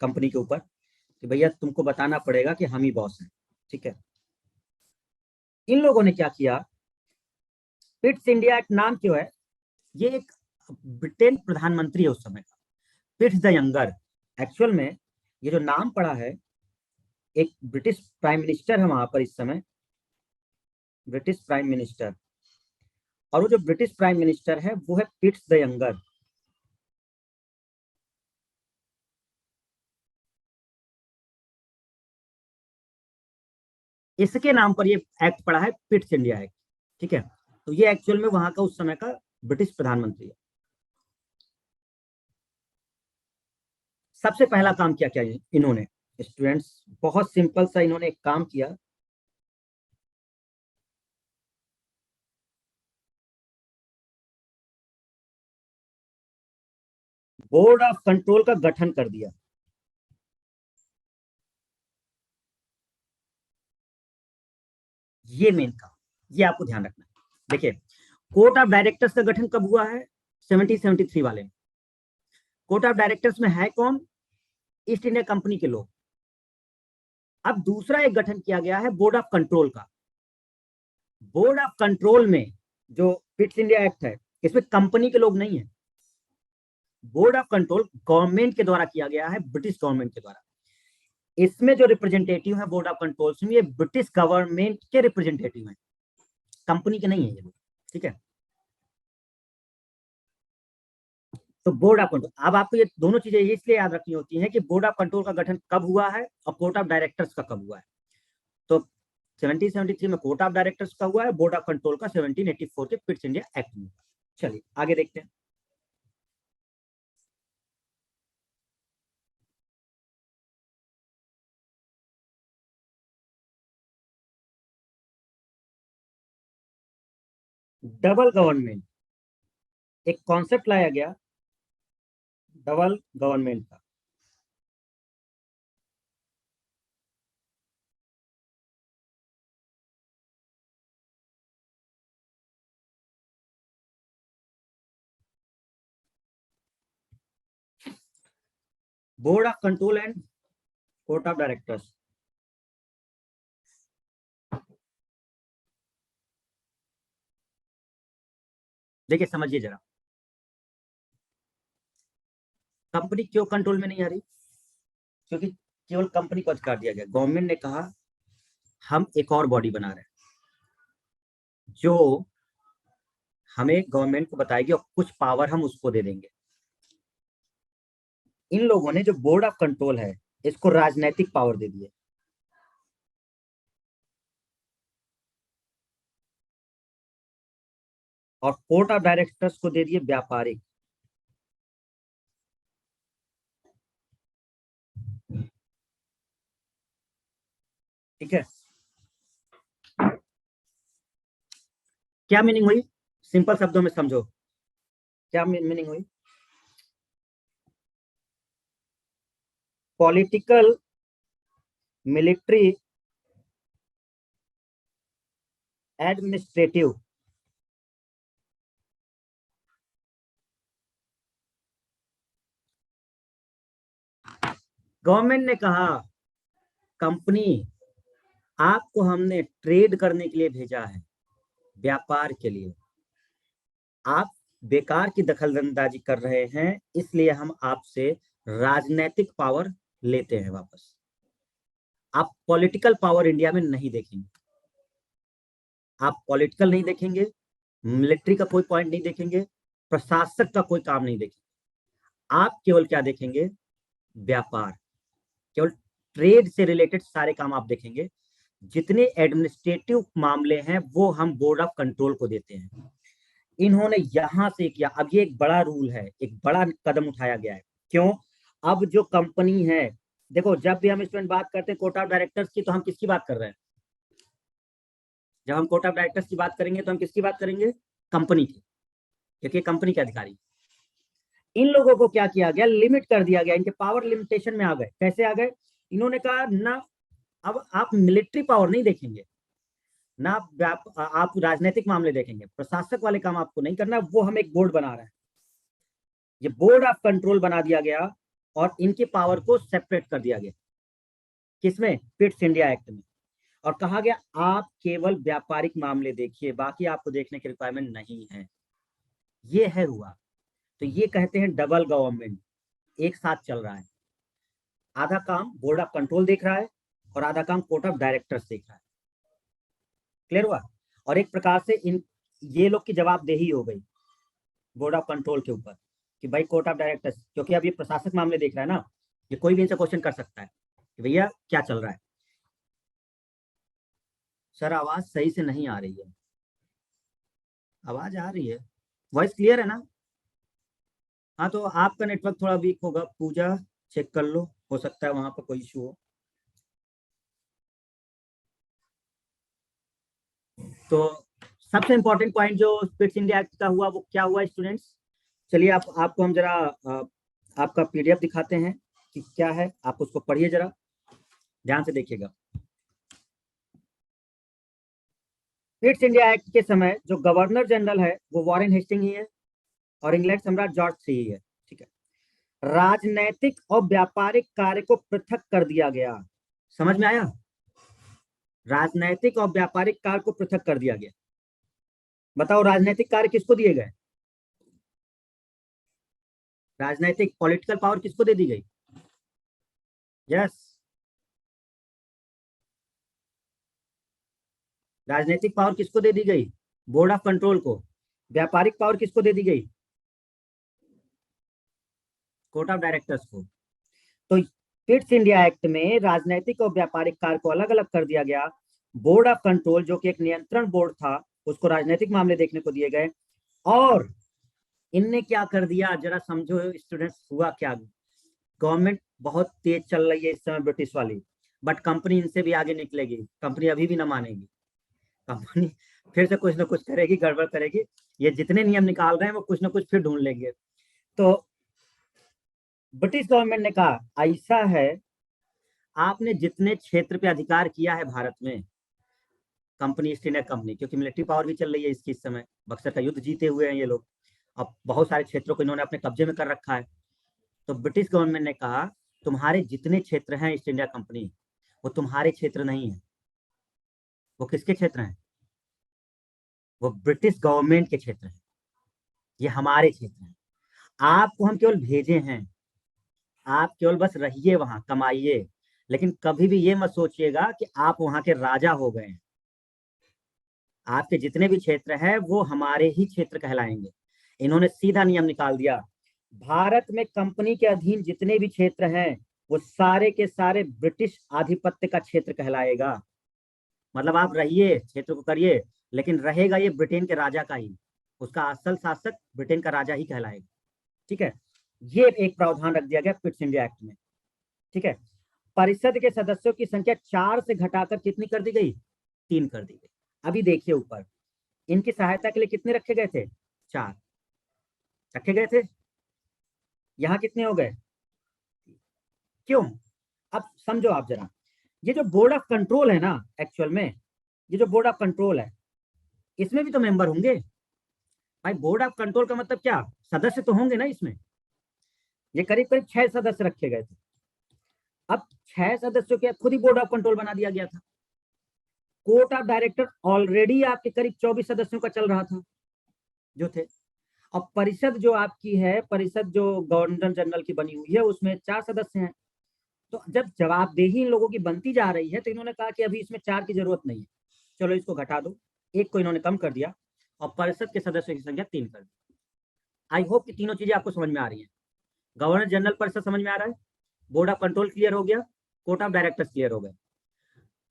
S1: कंपनी के ऊपर कि भैया तुमको बताना पड़ेगा कि हम ही बॉस हैं। ठीक है, इन लोगों ने क्या किया, पिट्स इंडिया एक्ट नाम क्यों है, ये एक ब्रिटेन प्रधानमंत्री है उस समय का, पिट्स द यंगर। एक्चुअल में ये जो नाम पड़ा है, एक ब्रिटिश प्राइम मिनिस्टर है वहां पर इस समय, ब्रिटिश प्राइम मिनिस्टर। और वो जो ब्रिटिश प्राइम मिनिस्टर है वो है पिट्स द यंगर। इसके नाम पर ये एक्ट पड़ा है, पिट्स इंडिया एक्ट। ठीक है, तो ये एक्चुअल में वहां का उस समय का ब्रिटिश प्रधानमंत्री है। सबसे पहला काम क्या किया इन्होंने, स्टूडेंट्स, बहुत सिंपल सा इन्होंने एक काम किया। बोर्ड ऑफ कंट्रोल का गठन कर दिया। ये मेन काम, ये आपको ध्यान रखना है। देखिए, कोर्ट ऑफ डायरेक्टर्स का गठन कब हुआ है, 1773 वाले में। कोर्ट ऑफ डायरेक्टर्स में है कौन, ईस्ट इंडिया कंपनी के लोग। अब दूसरा एक गठन किया गया है बोर्ड ऑफ कंट्रोल का। बोर्ड ऑफ कंट्रोल में जो पिट्स इंडिया एक्ट है, इसमें कंपनी के लोग नहीं है। बोर्ड ऑफ कंट्रोल गवर्नमेंट के द्वारा किया गया है, ब्रिटिश गवर्नमेंट के द्वारा। इसमें जो रिप्रेजेंटेटिव है बोर्ड ऑफ कंट्रोल में, ये ब्रिटिश गवर्नमेंट के रिप्रेजेंटेटिव हैं, कंपनी के नहीं है ये लोग। ठीक है, तो बोर्ड ऑफ कंट्रोल, अब आपको ये दोनों चीजें इसलिए याद रखनी होती हैं कि बोर्ड ऑफ कंट्रोल का गठन कब हुआ है और कोर्ट ऑफ डायरेक्टर्स का कब हुआ है। तो 1773 में कोर्ट ऑफ डायरेक्टर्स का हुआ है, बोर्ड ऑफ कंट्रोल का 1784 के पिट्स इंडिया एक्ट में। चलिए आगे देखते हैं। डबल गवर्नमेंट, एक कॉन्सेप्ट लाया गया डबल गवर्नमेंट का। Board of control and court of directors. देखिए समझिए जरा, कंपनी क्यों कंट्रोल में नहीं आ रही? क्योंकि केवल कंपनी को अधिकार दिया गया। गवर्नमेंट ने कहा हम एक और बॉडी बना रहे हैं जो हमें गवर्नमेंट को बताएगी और कुछ पावर हम उसको दे देंगे। इन लोगों ने जो बोर्ड ऑफ कंट्रोल है इसको राजनीतिक पावर दे दिए। और कोर्ट ऑफ डायरेक्टर्स को दे दिए व्यापारिक। ठीक है, क्या मीनिंग हुई? सिंपल शब्दों में समझो, क्या मीनिंग हुई? पॉलिटिकल, मिलिट्री, एडमिनिस्ट्रेटिव, गवर्नमेंट ने कहा कंपनी आपको हमने ट्रेड करने के लिए भेजा है, व्यापार के लिए। आप बेकार की दखलंदाजी कर रहे हैं, इसलिए हम आपसे राजनीतिक पावर लेते हैं वापस। आप पॉलिटिकल पावर इंडिया में नहीं देखेंगे, आप पॉलिटिकल नहीं देखेंगे, मिलिट्री का कोई पॉइंट नहीं देखेंगे, प्रशासक का कोई काम नहीं देखेंगे। आप केवल क्या देखेंगे? व्यापार, केवल ट्रेड से रिलेटेड सारे काम आप देखेंगे। जितने एडमिनिस्ट्रेटिव मामले हैं वो हम बोर्ड ऑफ कंट्रोल को देते हैं। इन्होंने यहां से किया। अब ये एक बड़ा रूल है, एक बड़ा कदम उठाया गया है। क्यों? अब जो कंपनी है, देखो जब भी हम स्टूडेंट बात करते हैं कोर्ट ऑफ डायरेक्टर्स की, तो हम किसकी बात कर रहे हैं? जब हम कोर्ट ऑफ डायरेक्टर्स की बात करेंगे तो हम किसकी बात करेंगे? कंपनी की, क्योंकि कंपनी के अधिकारी। इन लोगों को क्या किया गया? लिमिट कर दिया गया, इनके पावर लिमिटेशन में आ गए। कैसे आ गए? इन्होंने कहा ना अब आप मिलिट्री पावर नहीं देखेंगे, ना आप राजनीतिक मामले देखेंगे, प्रशासक वाले काम आपको नहीं करना, वो हम एक बोर्ड बना रहे हैं। ये बोर्ड ऑफ कंट्रोल बना दिया गया और इनकी पावर को सेपरेट कर दिया गया। किसमें? पिट्स इंडिया एक्ट में। और कहा गया आप केवल व्यापारिक मामले देखिए, बाकी आपको देखने की रिक्वायरमेंट नहीं है। ये है हुआ। तो ये कहते हैं डबल गवर्नमेंट एक साथ चल रहा है। आधा काम बोर्ड ऑफ कंट्रोल देख रहा है और आधा काम कोर्ट ऑफ डायरेक्टर्स देख रहा है। क्लियर हुआ? और एक प्रकार से इन ये लोग की जवाबदेही हो गई बोर्ड ऑफ कंट्रोल के ऊपर कि भाई कोर्ट ऑफ डायरेक्टर्स, क्योंकि अब ये प्रशासक मामले देख रहा है ना, ये कोई भी इनसे क्वेश्चन कर सकता है कि भैया क्या चल रहा है। सर आवाज सही से नहीं आ रही है। आवाज आ रही है? वॉइस क्लियर है ना? हाँ, तो आपका नेटवर्क थोड़ा वीक होगा। पूजा चेक कर लो, हो सकता है वहां पर कोई इशू हो। तो सबसे इंपॉर्टेंट पॉइंट जो फिट्स इंडिया एक्ट का हुआ वो क्या हुआ स्टूडेंट्स? चलिए आपको हम जरा आपका पीडीएफ दिखाते हैं कि क्या है। आप उसको पढ़िए, जरा ध्यान से देखिएगा। फिट्स इंडिया एक्ट के समय जो गवर्नर जनरल है वो वॉरेन हेस्टिंग ही है और इंग्लैंड सम्राट जॉर्ज ही है। ठीक है। राजनैतिक और व्यापारिक कार्य को पृथक कर दिया गया। समझ में आया? राजनैतिक और व्यापारिक कार्य को पृथक कर दिया गया। बताओ राजनैतिक कार्य किसको दिए गए? राजनैतिक पॉलिटिकल पावर किसको दे दी गई? यस, राजनीतिक पावर किसको दे दी गई? बोर्ड ऑफ कंट्रोल को। व्यापारिक पावर किसको दे दी गई? कोर्ट ऑफ डायरेक्टर्स को। तो फिट्स इंडिया एक्ट में राजनीतिक और व्यापारिक कार्य को अलग अलग कर दिया गया। बोर्ड ऑफ कंट्रोल जो कि एक नियंत्रण बोर्ड था, उसको राजनीतिक मामले देखने को दिए गए। और इनने क्या कर दिया जरा समझो स्टूडेंट्स, हुआ क्या? गवर्नमेंट बहुत तेज चल रही है इस समय ब्रिटिश वाली, बट कंपनी इनसे भी आगे निकलेगी। कंपनी अभी भी ना मानेगी। कंपनी फिर से कुछ ना कुछ करेगी, गड़बड़ करेगी। ये जितने नियम निकाल रहे हैं वो कुछ ना कुछ फिर ढूंढ लेंगे। तो ब्रिटिश गवर्नमेंट ने कहा ऐसा है, आपने जितने क्षेत्र पे अधिकार किया है भारत में, कंपनी ईस्ट इंडिया कंपनी, क्योंकि मिलिट्री पावर भी चल रही है इसकी इस समय, बक्सर का युद्ध जीते हुए हैं ये लोग, अब बहुत सारे क्षेत्रों को इन्होंने अपने कब्जे में कर रखा है। तो ब्रिटिश गवर्नमेंट ने कहा तुम्हारे जितने क्षेत्र हैं ईस्ट इंडिया कंपनी, वो तुम्हारे क्षेत्र नहीं है। वो किसके क्षेत्र हैं? वो ब्रिटिश गवर्नमेंट के क्षेत्र हैं। ये हमारे क्षेत्र हैं। आपको हम केवल भेजे हैं, आप केवल बस रहिए वहां, कमाइए, लेकिन कभी भी ये मत सोचिएगा कि आप वहां के राजा हो गए हैं। आपके जितने भी क्षेत्र हैं वो हमारे ही क्षेत्र कहलाएंगे। इन्होंने सीधा नियम निकाल दिया, भारत में कंपनी के अधीन जितने भी क्षेत्र हैं वो सारे के सारे ब्रिटिश आधिपत्य का क्षेत्र कहलाएगा। मतलब आप रहिए, क्षेत्र को करिए, लेकिन रहेगा ये ब्रिटेन के राजा का ही, उसका असल शासक ब्रिटेन का राजा ही कहलाएगा। ठीक है, ये एक प्रावधान रख दिया गया पिट्स इंडिया एक्ट में। ठीक है, परिषद के सदस्यों की संख्या 4 से घटाकर कितनी कर दी गई? 3 कर दी गई। अभी देखिए ऊपर, इनकी सहायता के लिए कितने रखे गए थे? 4 रखे गए थे। यहाँ कितने हो गए? क्यों? अब समझो आप जरा, ये जो बोर्ड ऑफ कंट्रोल है ना, एक्चुअल में ये जो बोर्ड ऑफ कंट्रोल है इसमें भी तो मेंबर होंगे भाई। बोर्ड ऑफ कंट्रोल का मतलब क्या? सदस्य तो होंगे ना इसमें। ये करीब करीब 6 सदस्य रखे गए थे। अब 6 सदस्यों के खुद ही बोर्ड ऑफ कंट्रोल बना दिया गया था। कोर्ट ऑफ डायरेक्टर ऑलरेडी आपके करीब 24 सदस्यों का चल रहा था जो थे। अब परिषद जो आपकी है, परिषद जो गवर्नर जनरल की बनी हुई है उसमें 4 सदस्य हैं। तो जब जवाबदेही इन लोगों की बनती जा रही है तो इन्होंने कहा कि अभी इसमें 4 की जरूरत नहीं है, चलो इसको घटा दो। एक को इन्होंने कम कर दिया और परिषद के सदस्यों की संख्या 3 कर दी। आई होप कि तीनों चीजें आपको समझ में आ रही हैं। गवर्नर जनरल परिषद समझ में आ रहा है, बोर्ड ऑफ कंट्रोल क्लियर हो गया, कोर्ट ऑफ डायरेक्टर्स क्लियर हो गए।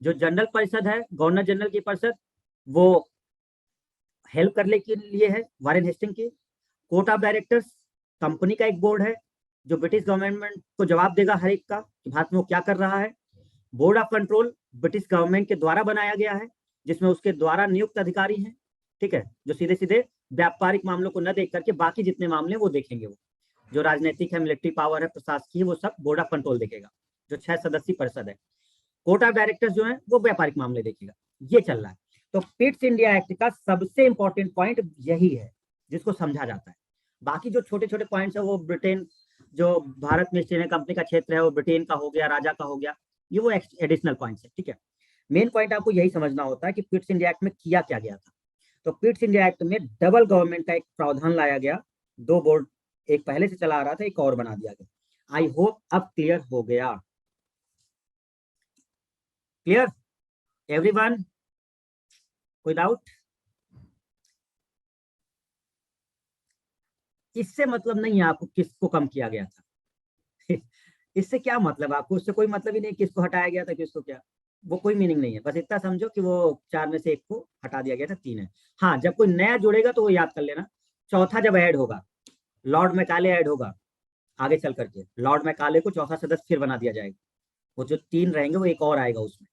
S1: जो जनरल परिषद है, गवर्नर जनरल की परिषद, वो हेल्प करने के लिए है वारेन हेस्टिंग की। कोर्ट ऑफ डायरेक्टर्स कंपनी का एक बोर्ड है जो ब्रिटिश गवर्नमेंट को जवाब देगा हर एक का कि भारत में वो क्या कर रहा है। Board of control British government के द्वारा बनाया गया है, जिसमें उसके द्वारा नियुक्त अधिकारी हैं। ठीक है, जो सीधे सीधे व्यापारिक मामलों को न देख करके बाकी जितने मामले वो देखेंगे, वो जो राजनीतिक है, मिलिट्री पावर है, प्रशासकीय, वो सब बोर्ड ऑफ कंट्रोल देखेगा, जो 6 सदस्यीय परिषद है। कोर्ट ऑफ डायरेक्टर्स जो है वो व्यापारिक मामले देखेगा। ये चल रहा है। तो पिट्स इंडिया एक्ट का सबसे इंपॉर्टेंट पॉइंट यही है जिसको समझा जाता है। बाकी जो छोटे छोटे पॉइंट्स है वो ब्रिटेन, जो भारत में ईस्ट इंडिया कंपनी का क्षेत्र है वो ब्रिटेन का हो गया, राजा का हो गया, ये वो एडिशनल पॉइंट्स है। ठीक है, मेन पॉइंट आपको यही समझना होता है कि पिट्स इंडिया एक्ट में किया क्या गया था। तो पिट्स इंडिया एक्ट में डबल गवर्नमेंट का एक प्रावधान लाया गया। 2 बोर्ड, एक पहले से चला आ रहा था, एक और बना दिया गया। आई होप अब क्लियर हो गया। Clear everyone? कोई डाउट? इससे मतलब नहीं है आपको किसको कम किया गया था। इससे क्या मतलब आपको? उससे कोई मतलब ही नहीं किसको हटाया गया था किसको क्या, वो कोई मीनिंग नहीं है। बस इतना समझो कि वो 4 में से एक को हटा दिया गया था, 3 है। हाँ, जब कोई नया जुड़ेगा तो वो याद कर लेना। चौथा जब ऐड होगा, लॉर्ड मैकाले ऐड होगा, आगे चल करके लॉर्ड मैकाले को चौथा सदस्य फिर बना दिया जाएगा। वो जो 3 रहेंगे वो एक और आएगा उसमें,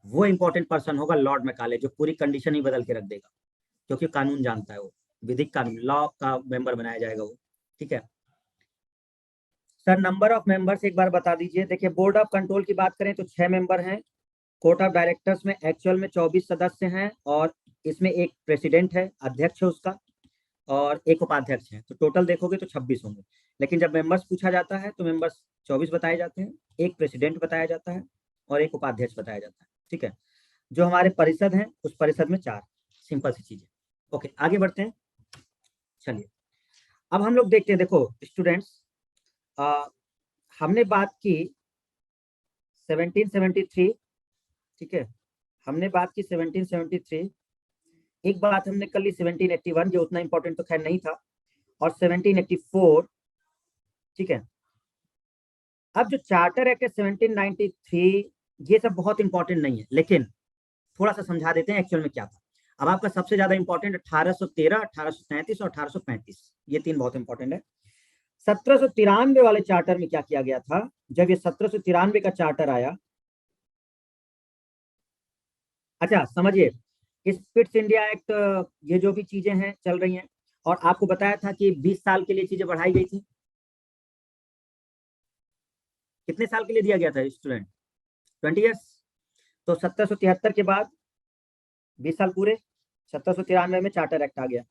S1: वो इंपॉर्टेंट पर्सन होगा लॉर्ड मैकाले, जो पूरी कंडीशन ही बदल के रख देगा, क्योंकि कानून जानता है वो, विधिक कानून, लॉ का मेंबर बनाया जाएगा वो। ठीक है सर, नंबर ऑफ मेंबर्स एक बार बता दीजिए। देखिए, बोर्ड ऑफ कंट्रोल की बात करें तो 6 मेंबर हैं। कोर्ट ऑफ डायरेक्टर्स में एक्चुअल में 24 सदस्य हैं, और इसमें एक प्रेसिडेंट है, अध्यक्ष है उसका, और एक उपाध्यक्ष है। तो टोटल देखोगे तो 26 होंगे। लेकिन जब मेंबर्स पूछा जाता है तो मेंबर्स 24 बताए जाते हैं, एक प्रेसिडेंट बताया जाता है और एक उपाध्यक्ष बताया जाता है। ठीक है, जो हमारे परिषद हैं उस परिषद में 4, सिंपल सी चीजें। ओके, आगे बढ़ते हैं। चलिए, अब हम लोग देखते हैं। देखो स्टूडेंट्स, हमने बात की 1773। ठीक है, हमने बात की 1773। एक बात हमने कर ली 1781, जो उतना इंपॉर्टेंट तो खैर नहीं था, और 1784। ठीक है, अब जो चार्टर एक्ट है 1793, ये सब बहुत इंपॉर्टेंट नहीं है, लेकिन थोड़ा सा समझा देते हैं एक्चुअल में क्या था। अब आपका सबसे ज्यादा इंपॉर्टेंट 1813, 1837 और 1835, ये 3 बहुत इंपॉर्टेंट है। 1793 वाले चार्टर में क्या किया गया था? जब ये 1793 का चार्टर आया, अच्छा समझिए, इस पिट्स इंडिया एक्ट, ये जो भी चीजें हैं चल रही हैं, और आपको बताया था कि 20 साल के लिए चीजें बढ़ाई गई थी। कितने साल के लिए दिया गया था स्टूडेंट? 20 ईयर्स। तो 1773 के बाद 20 साल पूरे, 1793 में चार्टर एक्ट आ गया।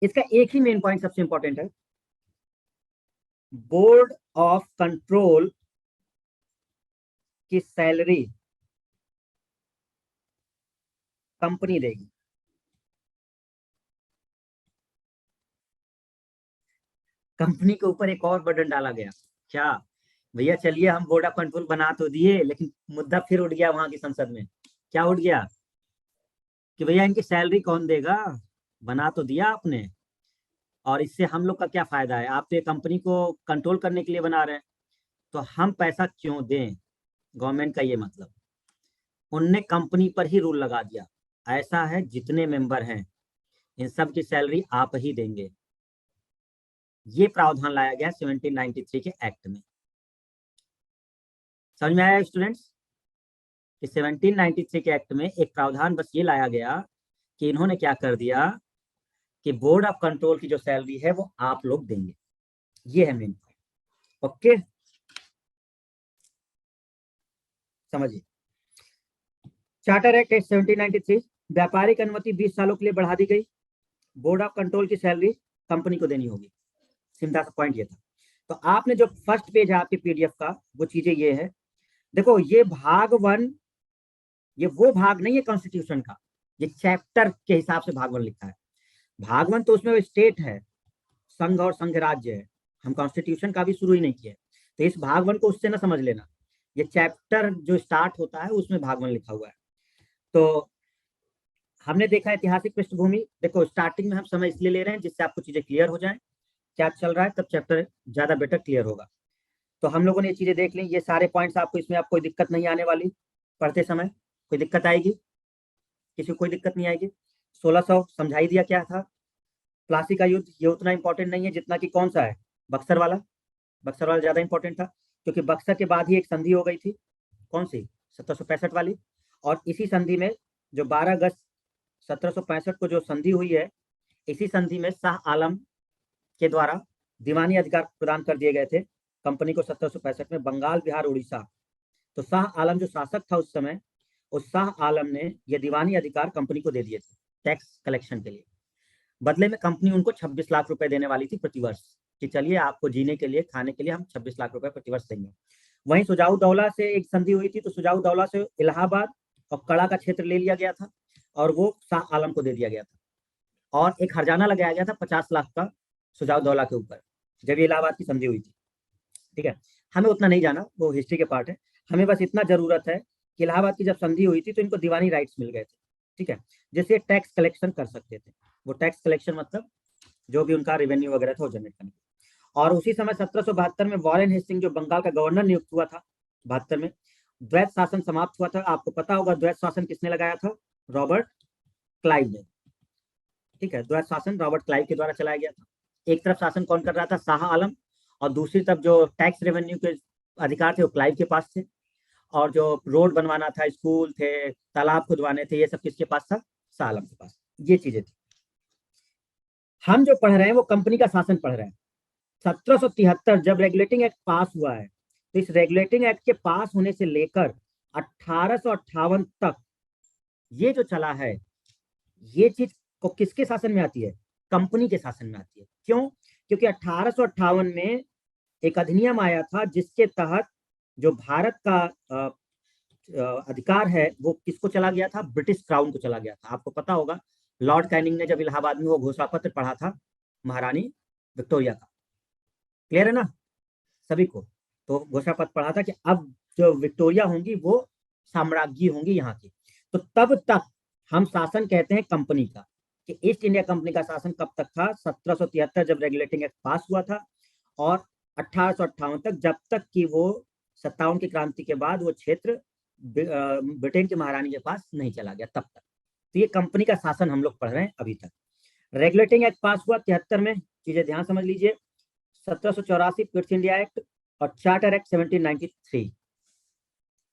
S1: इसका एक ही मेन पॉइंट सबसे इंपॉर्टेंट है, बोर्ड ऑफ कंट्रोल की सैलरी कंपनी देगी। कंपनी के ऊपर एक और बर्डन डाला गया, क्या भैया, चलिए हम बोर्ड ऑफ कंट्रोल बना तो दिए, लेकिन मुद्दा फिर उठ गया वहां की संसद में। क्या उठ गया कि भैया इनकी सैलरी कौन देगा? बना तो दिया आपने, और इससे हम लोग का क्या फायदा है? आप तो ये कंपनी को कंट्रोल करने के लिए बना रहे हैं, तो हम पैसा क्यों दें? गवर्नमेंट का ये मतलब, उनने कंपनी पर ही रूल लगा दिया, ऐसा है जितने मेंबर हैं इन सब की सैलरी आप ही देंगे। ये प्रावधान लाया गया 1793 के एक्ट में। समझ में आया स्टूडेंट्स कि 1793 के एक्ट में एक प्रावधान बस ये लाया गया कि इन्होंने क्या कर दिया कि बोर्ड ऑफ कंट्रोल की जो सैलरी है वो आप लोग देंगे। ये है मेन पॉइंट। ओके, समझिए। चार्टर एक्ट 1793, व्यापारिक अनुमति 20 सालों के लिए बढ़ा दी गई। बोर्ड ऑफ कंट्रोल की सैलरी कंपनी को देनी होगी। सीधा सा पॉइंट ये था। तो आपने जो फर्स्ट पेज है आपके पीडीएफ का, वो चीजें ये है। देखो, ये भाग 1, ये वो भाग नहीं है कॉन्स्टिट्यूशन का, ये चैप्टर के हिसाब से भाग 1 लिखा है। भाग 1 तो उसमें स्टेट है, संघ और संघ राज्य है। हम कॉन्स्टिट्यूशन का भी शुरू ही नहीं किया, तो इस भाग 1 को उससे ना समझ लेना। ये चैप्टर जो स्टार्ट होता है उसमें भाग 1 लिखा हुआ है। तो हमने देखा ऐतिहासिक पृष्ठभूमि। देखो, स्टार्टिंग में हम समय इसलिए ले रहे हैं जिससे आपको चीजें क्लियर हो जाएं क्या चल रहा है, तब चैप्टर ज्यादा बेटर क्लियर होगा। तो हम लोगों ने ये चीजें देख ली, ये सारे पॉइंट्स आपको, इसमें आप कोई दिक्कत नहीं आने वाली पढ़ते समय। कोई दिक्कत आएगी? किसी को कोई दिक्कत नहीं आएगी। 1600 समझाई दिया क्या था। प्लासी का युद्ध ये उतना इंपॉर्टेंट नहीं है जितना कि कौन सा है, बक्सर वाला। बक्सर वाला ज्यादा इंपॉर्टेंट था, क्योंकि बक्सर के बाद ही एक संधि हो गई थी। कौन सी? 1765 वाली। और इसी संधि में जो 12 अगस्त 1765 को जो संधि हुई है, इसी संधि में शाह आलम के द्वारा दीवानी अधिकार प्रदान कर दिए गए थे कंपनी को 1765 में, बंगाल, बिहार, उड़ीसा। तो शाह आलम जो शासक था उस समय, उस शाह आलम ने ये दीवानी अधिकार कंपनी को दे दिए थे टैक्स कलेक्शन के लिए। बदले में कंपनी उनको 26 लाख रुपए देने वाली थी प्रतिवर्ष, कि चलिए आपको जीने के लिए, खाने के लिए हम 26 लाख रुपए प्रतिवर्ष देंगे। वहीं सुजाऊ दौला से एक संधि हुई थी, तो सुजाऊ दौला से इलाहाबाद और कड़ा का क्षेत्र ले लिया गया था, और वो शाह आलम को दे दिया गया था। और एक हरजाना लगाया गया था 50 लाख का सुजाऊ दौला के ऊपर, जब ये इलाहाबाद की संधि हुई थी। ठीक है, हमें उतना नहीं जाना, वो हिस्ट्री के पार्ट है। हमें बस इतना जरूरत है कि इलाहाबाद की जब संधि हुई थी तो इनको दीवानी राइट्स मिल गए थे। ठीक है, जिससे टैक्स कलेक्शन कर सकते थे। वो टैक्स कलेक्शन मतलब जो भी उनका रेवेन्यू वगैरह था वो जनरेट करने। और उसी समय 1772 में वॉरेन हेस्टिंग जो बंगाल का गवर्नर नियुक्त हुआ था, 72 में द्वैत शासन समाप्त हुआ था। आपको पता होगा द्वैत शासन किसने लगाया था? रॉबर्ट क्लाइव ने। ठीक है, द्वैत शासन रॉबर्ट क्लाइव के द्वारा चलाया गया था। एक तरफ शासन कौन कर रहा था? शाह आलम। और दूसरी तरफ जो टैक्स रेवेन्यू के अधिकार थे वो क्लाइव के पास थे। और जो रोड बनवाना था, स्कूल थे, तालाब खुदवाने थे, ये सब किसके पास था? शाह आलम के पास। ये चीजें थी। हम जो पढ़ रहे हैं वो कंपनी का शासन पढ़ रहे हैं। 1773 जब रेगुलेटिंग एक्ट पास हुआ है, तो इस रेगुलेटिंग एक्ट के पास होने से लेकर 1858 तक ये जो चला है, ये चीज को किसके शासन में आती है? कंपनी के शासन में आती है। क्यों? क्योंकि 1858 में एक अधिनियम आया था जिसके तहत जो भारत का अधिकार है वो किसको चला गया था? ब्रिटिश क्राउन को चला गया था। आपको पता होगा लॉर्ड कैनिंग ने जब इलाहाबाद में वो घोषणा पत्र पढ़ा था महारानी विक्टोरिया का। क्लियर है ना सभी को? तो घोषणा पत्र पढ़ा था कि अब जो विक्टोरिया होंगी वो साम्राज्ञी होंगी यहाँ की। तो तब तक हम शासन कहते हैं कंपनी का, कि ईस्ट इंडिया कंपनी का शासन कब तक था? 1773 जब रेगुलेटिंग एक्ट पास हुआ था, और 1858 तक, जब तक कि वो 57 की क्रांति के बाद वो क्षेत्र ब्रिटेन की महारानी के पास नहीं चला गया, तब तक। तो ये कंपनी का शासन हम लोग पढ़ रहे हैं अभी तक। रेगुलेटिंग एक्ट पास हुआ 73 में, चीजें ध्यान समझ लीजिए। 1784 क्विट्स इंडिया एक्ट और चार्टर एक्ट 1793।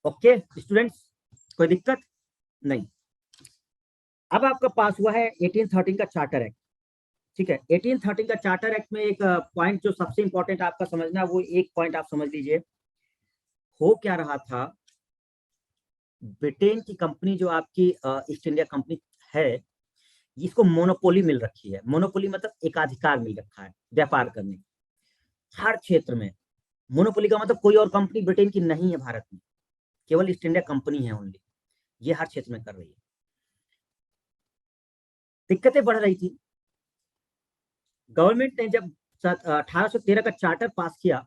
S1: ओके स्टूडेंट्स, कोई दिक्कत नहीं। अब आपका पास हुआ है 1813 का चार्टर एक्ट। ठीक है, 1813 का चार्टर एक्ट में एक पॉइंट जो सबसे इंपॉर्टेंट आपका समझना, वो एक पॉइंट आप समझ लीजिए। हो क्या रहा था, ब्रिटेन की कंपनी जो आपकी ईस्ट इंडिया कंपनी है, इसको मोनोपोली मिल रखी है। मोनोपोली मतलब एकाधिकार मिल रखा है व्यापार करने हर क्षेत्र में। मोनोपोली का मतलब कोई और कंपनी ब्रिटेन की नहीं है भारत में, केवल ईस्ट इंडिया कंपनी है ओनली। ये हर क्षेत्र में कर रही है। दिक्कतें बढ़ रही थी। गवर्नमेंट ने जब 1813 का चार्टर पास किया,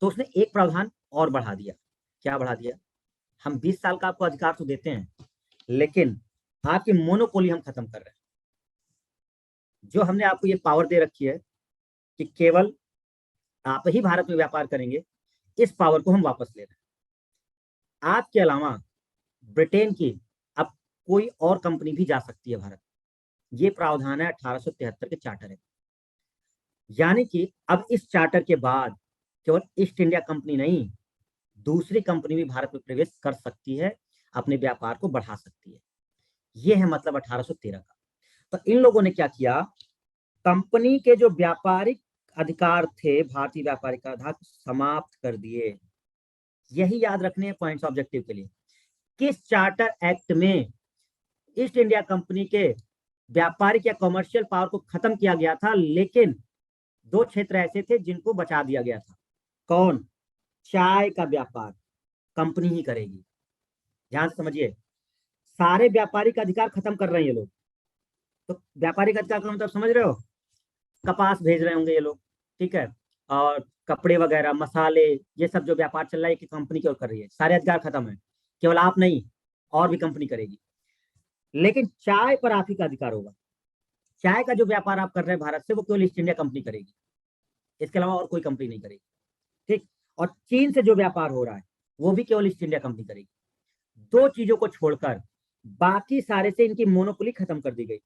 S1: तो उसने एक प्रावधान और बढ़ा दिया। क्या बढ़ा दिया? हम 20 साल का आपको अधिकार तो देते हैं, लेकिन आपकी मोनोपोली हम खत्म कर रहे हैं। जो हमने आपको ये पावर दे रखी है कि केवल आप ही भारत में व्यापार करेंगे, इस पावर को हम वापस ले रहे हैं। आपके अलावा ब्रिटेन की अब कोई और कंपनी भी जा सकती है भारत। ये प्रावधान है 1873 के चार्टर है। यानी कि अब इस चार्टर के बाद केवल ईस्ट इंडिया कंपनी नहीं, दूसरी कंपनी भी भारत में प्रवेश कर सकती है, अपने व्यापार को बढ़ा सकती है। ये है मतलब 1813 का। तो इन लोगों ने क्या किया, कंपनी के जो व्यापारिक अधिकार थे, भारतीय व्यापारिक अधिकार समाप्त कर दिए। यही याद रखने हैं पॉइंट्स ऑब्जेक्टिव के लिए। किस चार्टर एक्ट में ईस्ट इंडिया कंपनी के व्यापारिक या कमर्शियल पावर को खत्म किया गया था, लेकिन दो क्षेत्र ऐसे थे जिनको बचा दिया गया था। कौन? चाय का व्यापार कंपनी ही करेगी। ध्यान से समझिए, सारे व्यापारिक अधिकार खत्म कर रहे हैं ये लोग। तो व्यापारिक अधिकार का मतलब समझ रहे हो? कपास भेज रहे होंगे ये लोग, ठीक है, और कपड़े वगैरह, मसाले, ये सब जो व्यापार चल रहा है कि कंपनी की ओर कर रही है। सारे अधिकार खत्म है, केवल आप नहीं, और भी कंपनी करेगी। लेकिन चाय पर आप ही का अधिकार होगा। चाय का जो व्यापार आप कर रहे हैं भारत से, वो केवल ईस्ट इंडिया कंपनी करेगी, इसके अलावा और कोई कंपनी नहीं करेगी। ठीक। और चीन से जो व्यापार हो रहा है, वो भी केवल ईस्ट इंडिया कंपनी करेगी। दो चीजों को छोड़कर बाकी सारे से इनकी मोनोपोली खत्म कर दी गई।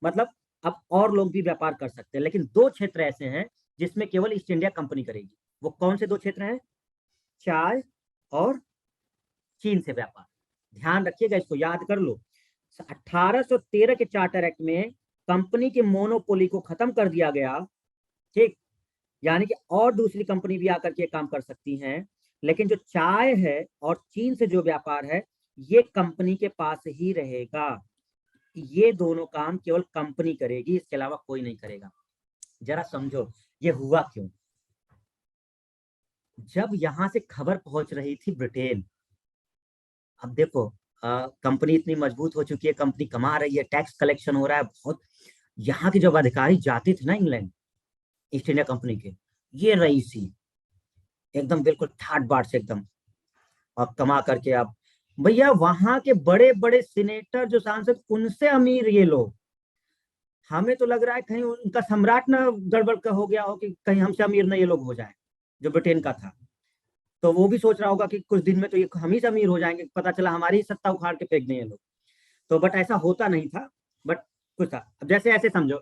S1: मतलब अब और लोग भी व्यापार कर सकते हैं, लेकिन दो क्षेत्र ऐसे हैं जिसमें केवल ईस्ट इंडिया कंपनी करेगी। वो कौन से दो क्षेत्र हैं? चाय और चीन से व्यापार। ध्यान रखिएगा, इसको याद कर लो। 1813 के चार्टर एक्ट में कंपनी की मोनोपोली को खत्म कर दिया गया। ठीक। यानी कि और दूसरी कंपनी भी आकर के काम कर सकती हैं, लेकिन जो चाय है और चीन से जो व्यापार है, ये कंपनी के पास ही रहेगा। ये दोनों काम केवल कंपनी करेगी, इसके अलावा कोई नहीं करेगा। जरा समझो ये हुआ क्यों। जब यहां से खबर पहुंच रही थी ब्रिटेन, अब देखो कंपनी इतनी मजबूत हो चुकी है, कंपनी कमा रही है, टैक्स कलेक्शन हो रहा है बहुत। यहाँ के जब अधिकारी जाते थे ना इंग्लैंड, ईस्ट इंडिया कंपनी के, ये रईसी एकदम बिल्कुल ठाट बाट से एकदम, और कमा करके आप, भैया वहां के बड़े बड़े सीनेटर जो सांसद, उनसे अमीर ये लोग। हमें तो लग रहा है कहीं उनका सम्राट ना गड़बड़ का हो गया हो, कि कहीं हमसे अमीर ना ये लोग हो जाए, जो ब्रिटेन का था। तो वो भी सोच रहा होगा कि कुछ दिन में तो ये हम ही से अमीर हो जाएंगे, पता चला हमारी ही सत्ता उखाड़ के फेंक दें ये लोग। तो बट ऐसा होता नहीं था, बट कुछ था। अब जैसे ऐसे समझो,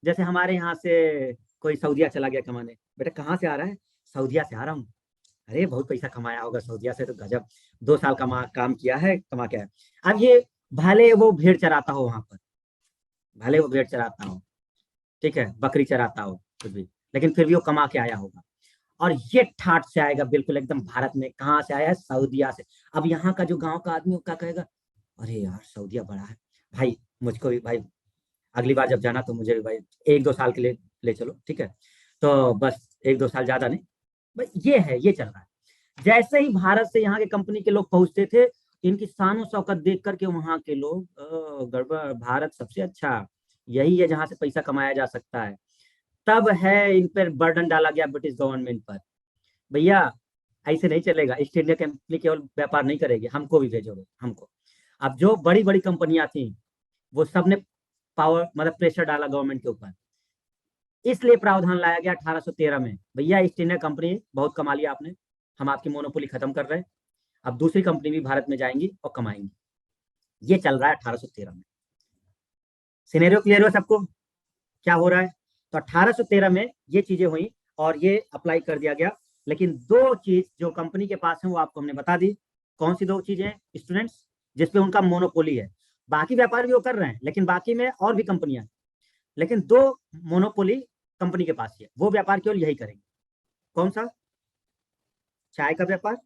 S1: जैसे हमारे यहाँ से कोई सऊदिया चला गया कमाने, बेटा कहाँ से आ रहा है? सऊदिया से आ रहा हूँ। अरे बहुत पैसा कमाया होगा सऊदिया से, तो गजब, 2 साल का काम किया है, कमा के आया। अब ये भले वो भेड़ चराता हो वहां पर, भले वो भेड़ चराता हो, ठीक है, बकरी चराता हो, कुछ भी, लेकिन फिर भी वो कमा के आया होगा। और ये ठाट से आएगा बिल्कुल एकदम भारत में। कहाँ से आया है? सऊदिया से। अब यहाँ का जो गांव का आदमी, वो क्या कहेगा? अरे यार सऊदिया बड़ा है भाई, मुझको भी भाई अगली बार जब जाना तो मुझे भी भाई 1-2 साल के लिए ले चलो, ठीक है। तो बस 1-2 साल, ज्यादा नहीं। बस ये है, ये चल रहा है। जैसे ही भारत से यहाँ के कंपनी के लोग पहुंचते थे, इनकी शान शौकत देख करके वहां के लोग, गड़बड़, भारत सबसे अच्छा, यही है जहां से पैसा कमाया जा सकता है। तब है इन पर बर्डन डाला गया ब्रिटिश गवर्नमेंट पर, भैया ऐसे नहीं चलेगा, ईस्ट इंडिया कंपनी केवल व्यापार नहीं करेगी, हमको भी भेजोगे, हमको। अब जो बड़ी बड़ी कंपनियां थी, वो सब ने पावर, मतलब प्रेशर डाला गवर्नमेंट के ऊपर। इसलिए प्रावधान लाया गया 1813 में, भैया ईस्ट इंडिया कंपनी बहुत कमा लिया आपने, हम आपकी मोनोपोली खत्म कर रहे हैं, अब दूसरी कंपनी भी भारत में जाएंगी और कमाएंगी। ये चल रहा है 1813 में। सिनेरियो क्लियर हो सबको, क्या हो रहा है? तो 1813 में ये चीजें हुई और ये अप्लाई कर दिया गया। लेकिन दो चीज जो कंपनी के पास है वो आपको हमने बता दी। कौन सी दो चीजें स्टूडेंट्स? जिसपे उनका मोनोपोली है। बाकी व्यापार भी वो कर रहे हैं, लेकिन बाकी में और भी कंपनियां हैं, लेकिन दो मोनोपोली कंपनी के पास ही है, वो व्यापार केवल यही करेंगे। कौन सा? चाय का व्यापार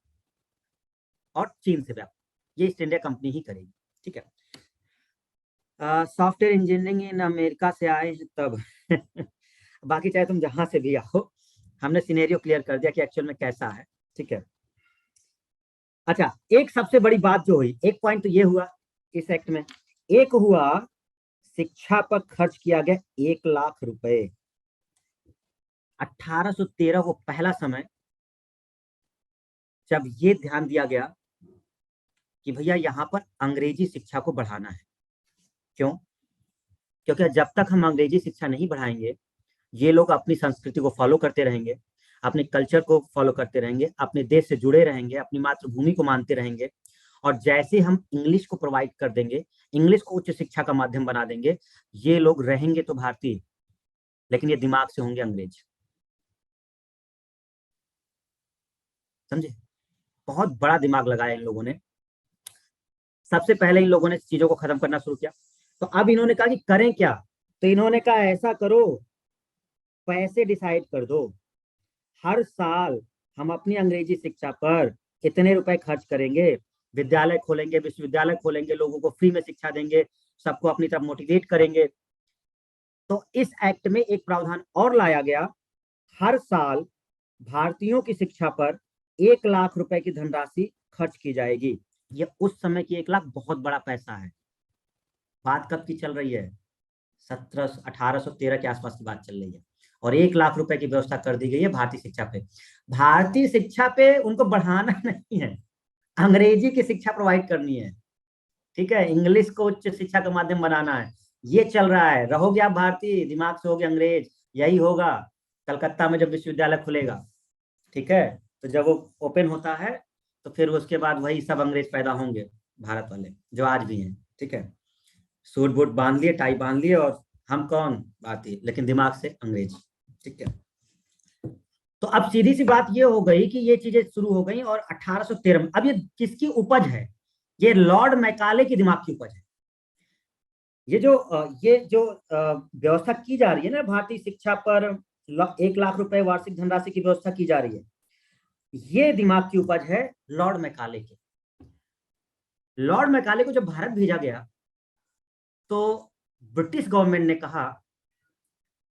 S1: और चीन से व्यापार, ये ईस्ट इंडिया कंपनी ही करेगी, ठीक है। सॉफ्टवेयर इंजीनियरिंग इन अमेरिका से आए हैं तब बाकी चाहे तुम जहां से भी आओ, हमने सिनेरियो क्लियर कर दिया कि एक्चुअल में कैसा है, ठीक है। अच्छा, एक सबसे बड़ी बात जो हुई, एक पॉइंट तो ये हुआ इस एक्ट में, एक हुआ शिक्षा पर खर्च किया गया 1 लाख रुपए। 1813 वो पहला समय जब ये ध्यान दिया गया कि भैया यहाँ पर अंग्रेजी शिक्षा को बढ़ाना है। क्यों? क्योंकि जब तक हम अंग्रेजी शिक्षा नहीं बढ़ाएंगे, ये लोग अपनी संस्कृति को फॉलो करते रहेंगे, अपने कल्चर को फॉलो करते रहेंगे, अपने देश से जुड़े रहेंगे, अपनी मातृभूमि को मानते रहेंगे। और जैसे हम इंग्लिश को प्रोवाइड कर देंगे, इंग्लिश को उच्च शिक्षा का माध्यम बना देंगे, ये लोग रहेंगे तो भारतीय, लेकिन ये दिमाग से होंगे अंग्रेज। समझे? बहुत बड़ा दिमाग लगाया इन लोगों ने। सबसे पहले इन लोगों ने चीजों को खत्म करना शुरू किया। तो अब इन्होंने कहा कि करें क्या? तो इन्होंने कहा ऐसा करो, पैसे डिसाइड कर दो, हर साल हम अपनी अंग्रेजी शिक्षा पर कितने रुपए खर्च करेंगे, विद्यालय खोलेंगे, विश्वविद्यालय खोलेंगे, लोगों को फ्री में शिक्षा देंगे, सबको अपनी तरफ मोटिवेट करेंगे। तो इस एक्ट में एक प्रावधान और लाया गया, हर साल भारतीयों की शिक्षा पर 1 लाख रुपए की धनराशि खर्च की जाएगी। ये उस समय की 1 लाख बहुत बड़ा पैसा है। बात कब की चल रही है? 1813 के आसपास की बात चल रही है। और 1 लाख रुपए की व्यवस्था कर दी गई है भारतीय शिक्षा पे। भारतीय शिक्षा पे उनको बढ़ाना नहीं है, अंग्रेजी की शिक्षा प्रोवाइड करनी है। ठीक है, इंग्लिश को उच्च शिक्षा का माध्यम बनाना है। ये चल रहा है। रहोगे आप भारतीय, दिमाग से होगे अंग्रेज, यही होगा कलकत्ता में जब विश्वविद्यालय खुलेगा। ठीक है, तो जब वो ओपन होता है तो फिर उसके बाद वही सब अंग्रेज पैदा होंगे, भारत वाले जो आज भी हैं। ठीक है, सूट बूट बांध लिए, टाई बांध लिए, और हम कौन? भारतीय, लेकिन दिमाग से अंग्रेज। ठीक है, तो अब सीधी सी बात ये हो गई कि ये चीजें शुरू हो गई। और 1813 में, अब ये किसकी उपज है? ये लॉर्ड मैकाले की दिमाग की उपज है। ये जो व्यवस्था की जा रही है ना, भारतीय शिक्षा पर 1 लाख रुपए वार्षिक धनराशि की व्यवस्था की जा रही है, ये दिमाग की उपज है लॉर्ड मैकाले की। लॉर्ड मैकाले को जब भारत भेजा गया तो ब्रिटिश गवर्नमेंट ने कहा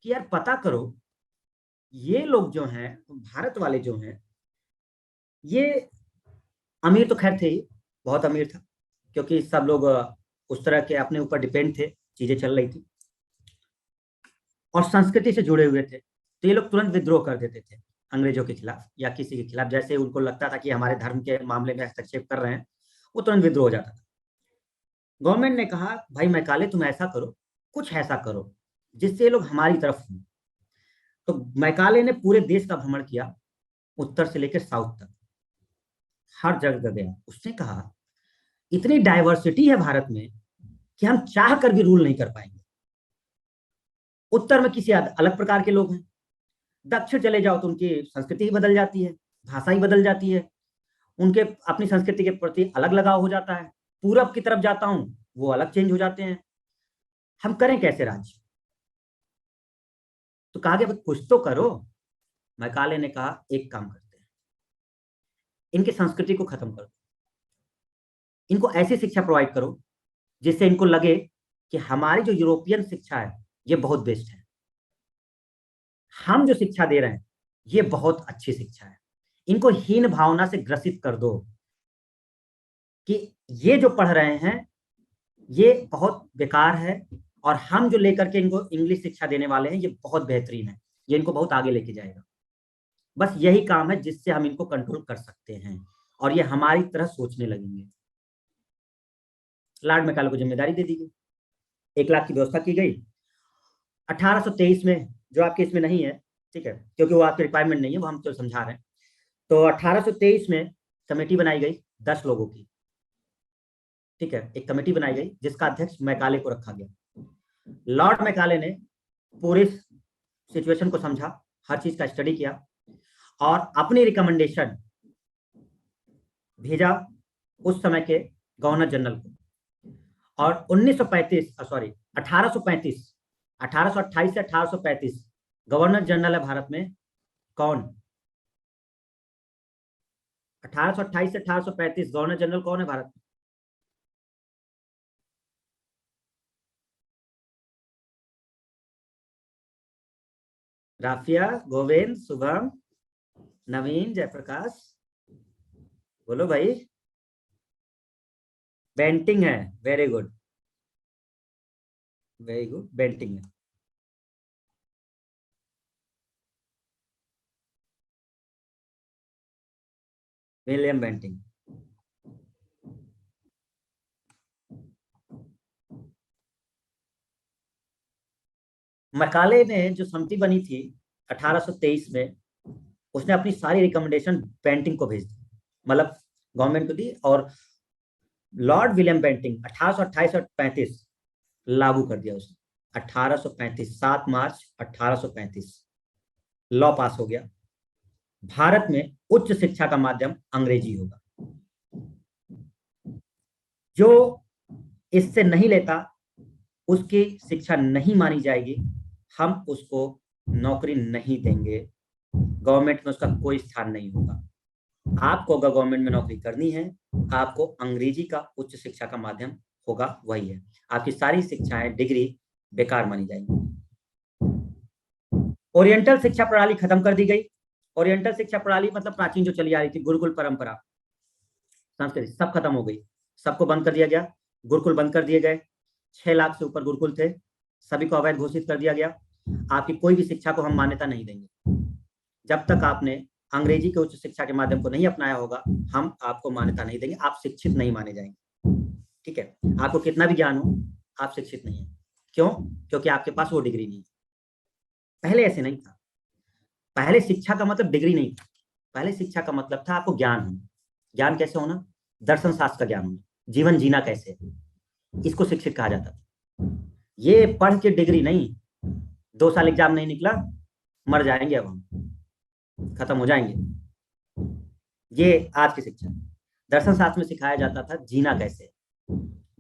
S1: कि यार पता करो, ये लोग जो हैं, भारत वाले जो हैं, ये अमीर तो खैर थे ही, बहुत अमीर था, क्योंकि सब लोग उस तरह के अपने ऊपर डिपेंड थे, चीजें चल रही थी और संस्कृति से जुड़े हुए थे। तो ये लोग तुरंत विद्रोह कर देते थे अंग्रेजों के खिलाफ या किसी के खिलाफ, जैसे उनको लगता था कि हमारे धर्म के मामले में हस्तक्षेप कर रहे हैं, वो तुरंत विद्रोह हो जाता था। गवर्नमेंट ने कहा भाई मैकाले तुम ऐसा करो, कुछ ऐसा करो जिससे ये लोग हमारी तरफ हों। तो मैकाले ने पूरे देश का भ्रमण किया, उत्तर से लेकर साउथ तक, हर जगह गया। उसने कहा इतनी डाइवर्सिटी है भारत में कि हम चाह कर भी रूल नहीं कर पाएंगे। उत्तर में किसी अलग प्रकार के लोग हैं, दक्षिण चले जाओ तो उनकी संस्कृति ही बदल जाती है, भाषा ही बदल जाती है, उनके अपनी संस्कृति के प्रति अलग लगाव हो जाता है। पूरब की तरफ जाता हूं, वो अलग चेंज हो जाते हैं। हम करें कैसे राज्य? तो कहा कि कुछ तो करो। मैकाले ने कहा एक काम करते हैं, इनकी संस्कृति को खत्म करो, इनको ऐसी शिक्षा प्रोवाइड करो जिससे इनको लगे कि हमारी जो यूरोपियन शिक्षा है ये बहुत बेस्ट है, हम जो शिक्षा दे रहे हैं ये बहुत अच्छी शिक्षा है। इनको हीन भावना से ग्रसित कर दो कि ये जो पढ़ रहे हैं ये बहुत बेकार है, और हम जो लेकर के इनको इंग्लिश शिक्षा देने वाले हैं ये बहुत बेहतरीन है, ये इनको बहुत आगे लेके जाएगा। बस यही काम है जिससे हम इनको कंट्रोल कर सकते हैं और ये हमारी तरह सोचने लगेंगे। लॉर्ड मैकाले को जिम्मेदारी दे दी गई, 1 लाख की व्यवस्था की गई। 1823 में, जो आपके इसमें नहीं है, ठीक है, क्योंकि वो आपकी रिक्वायरमेंट नहीं है, वो हम तो समझा रहे हैं। तो 1823 में कमेटी बनाई गई 10 लोगों की। ठीक है, एक कमेटी बनाई गई जिसका अध्यक्ष मैकाले को रखा गया। लॉर्ड मैकाले ने पूरे सिचुएशन को समझा, हर चीज का स्टडी किया और अपनी रिकमेंडेशन भेजा उस समय के गवर्नर जनरल को। और 1935 सॉरी 1835, 1828 से 1835 गवर्नर जनरल है भारत में कौन? 1828 से 1835 गवर्नर जनरल कौन है भारत में? राफिया, गोविंद, शुभम, नवीन, जयप्रकाश, बोलो भाई। बेंटिंग है, very good, very good, Bentinck है। William Bentinck. मैकाले ने जो समिति बनी थी 1823 में, उसने अपनी सारी रिकमेंडेशन बेंटिंक को भेज दी, मतलब गवर्नमेंट को दी, और लॉर्ड विलियम बेंटिंक 1828 और 35 लागू कर दिया उसने। 1835 7 मार्च 1835 लॉ पास हो गया। भारत में उच्च शिक्षा का माध्यम अंग्रेजी होगा। जो इससे नहीं लेता उसकी शिक्षा नहीं मानी जाएगी, हम उसको नौकरी नहीं देंगे, गवर्नमेंट में उसका कोई स्थान नहीं होगा। आपको अगर गवर्नमेंट में नौकरी करनी है, आपको अंग्रेजी का उच्च शिक्षा का माध्यम होगा, वही है। आपकी सारी शिक्षाएं, डिग्री बेकार मानी जाएंगी। ओरिएंटल शिक्षा प्रणाली खत्म कर दी गई। ओरिएंटल शिक्षा प्रणाली मतलब प्राचीन जो चली आ रही थी, गुरुकुल परंपरा, संस्कृति, सब खत्म हो गई, सबको बंद कर दिया गया। गुरुकुल बंद कर दिए गए। 6 लाख से ऊपर गुरुकुल थे, सभी को अवैध घोषित कर दिया गया। आपकी कोई भी शिक्षा को हम मान्यता नहीं देंगे जब तक आपने अंग्रेजी के उच्च शिक्षा के माध्यम को नहीं अपनाया होगा। हम आपको मान्यता नहीं देंगे, आप शिक्षित नहीं माने जाएंगे। ठीक है, आपको कितना भी ज्ञान हो, आप शिक्षित नहीं है। क्यों? क्योंकि आपके पास वो डिग्री नहीं है। पहले ऐसे नहीं था। पहले शिक्षा का मतलब डिग्री नहीं था। पहले शिक्षा का मतलब था आपको ज्ञान होना। ज्ञान कैसे होना? दर्शन शास्त्र का ज्ञान होना, जीवन जीना कैसे है, इसको शिक्षित कहा जाता था। ये पढ़ के डिग्री नहीं, 2 साल एग्जाम नहीं निकला, मर जाएंगे, अब हम खत्म हो जाएंगे। ये आज की शिक्षा। दर्शन शास्त्र में सिखाया जाता था जीना कैसे,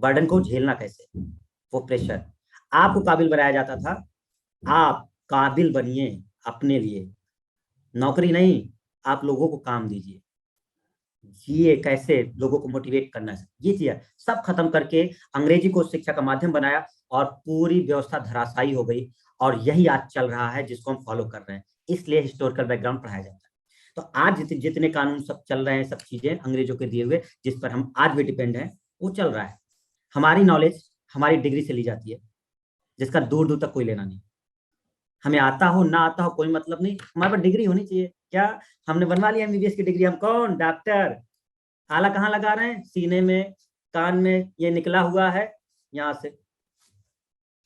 S1: बर्डन को झेलना कैसे, वो प्रेशर। आपको काबिल बनाया जाता था, आप काबिल बनिए अपने लिए, नौकरी नहीं, आप लोगों को काम दीजिए, जिए कैसे, लोगों को मोटिवेट करना है, ये चीज सब खत्म करके अंग्रेजी को शिक्षा का माध्यम बनाया और पूरी व्यवस्था धराशायी हो गई। और यही आज चल रहा है जिसको हम फॉलो कर रहे हैं। इसलिए हिस्टोरिकल बैकग्राउंड पढ़ाया जाता है। तो आज जितने कानून सब चल रहे हैं, सब चीजें अंग्रेजों के दिए हुए, जिस पर हम आज भी डिपेंड हैं, वो चल रहा है। हमारी नॉलेज हमारी डिग्री से ली जाती है, जिसका दूर दूर तक कोई लेना नहीं। हमें आता हो ना आता हो कोई मतलब नहीं, हमारे पास डिग्री होनी चाहिए। क्या हमने बनवा लिया एमबीबीएस की डिग्री, हम कौन डॉक्टर, आला कहाँ लगा रहे हैं? सीने में, कान में, ये निकला हुआ है, यहाँ से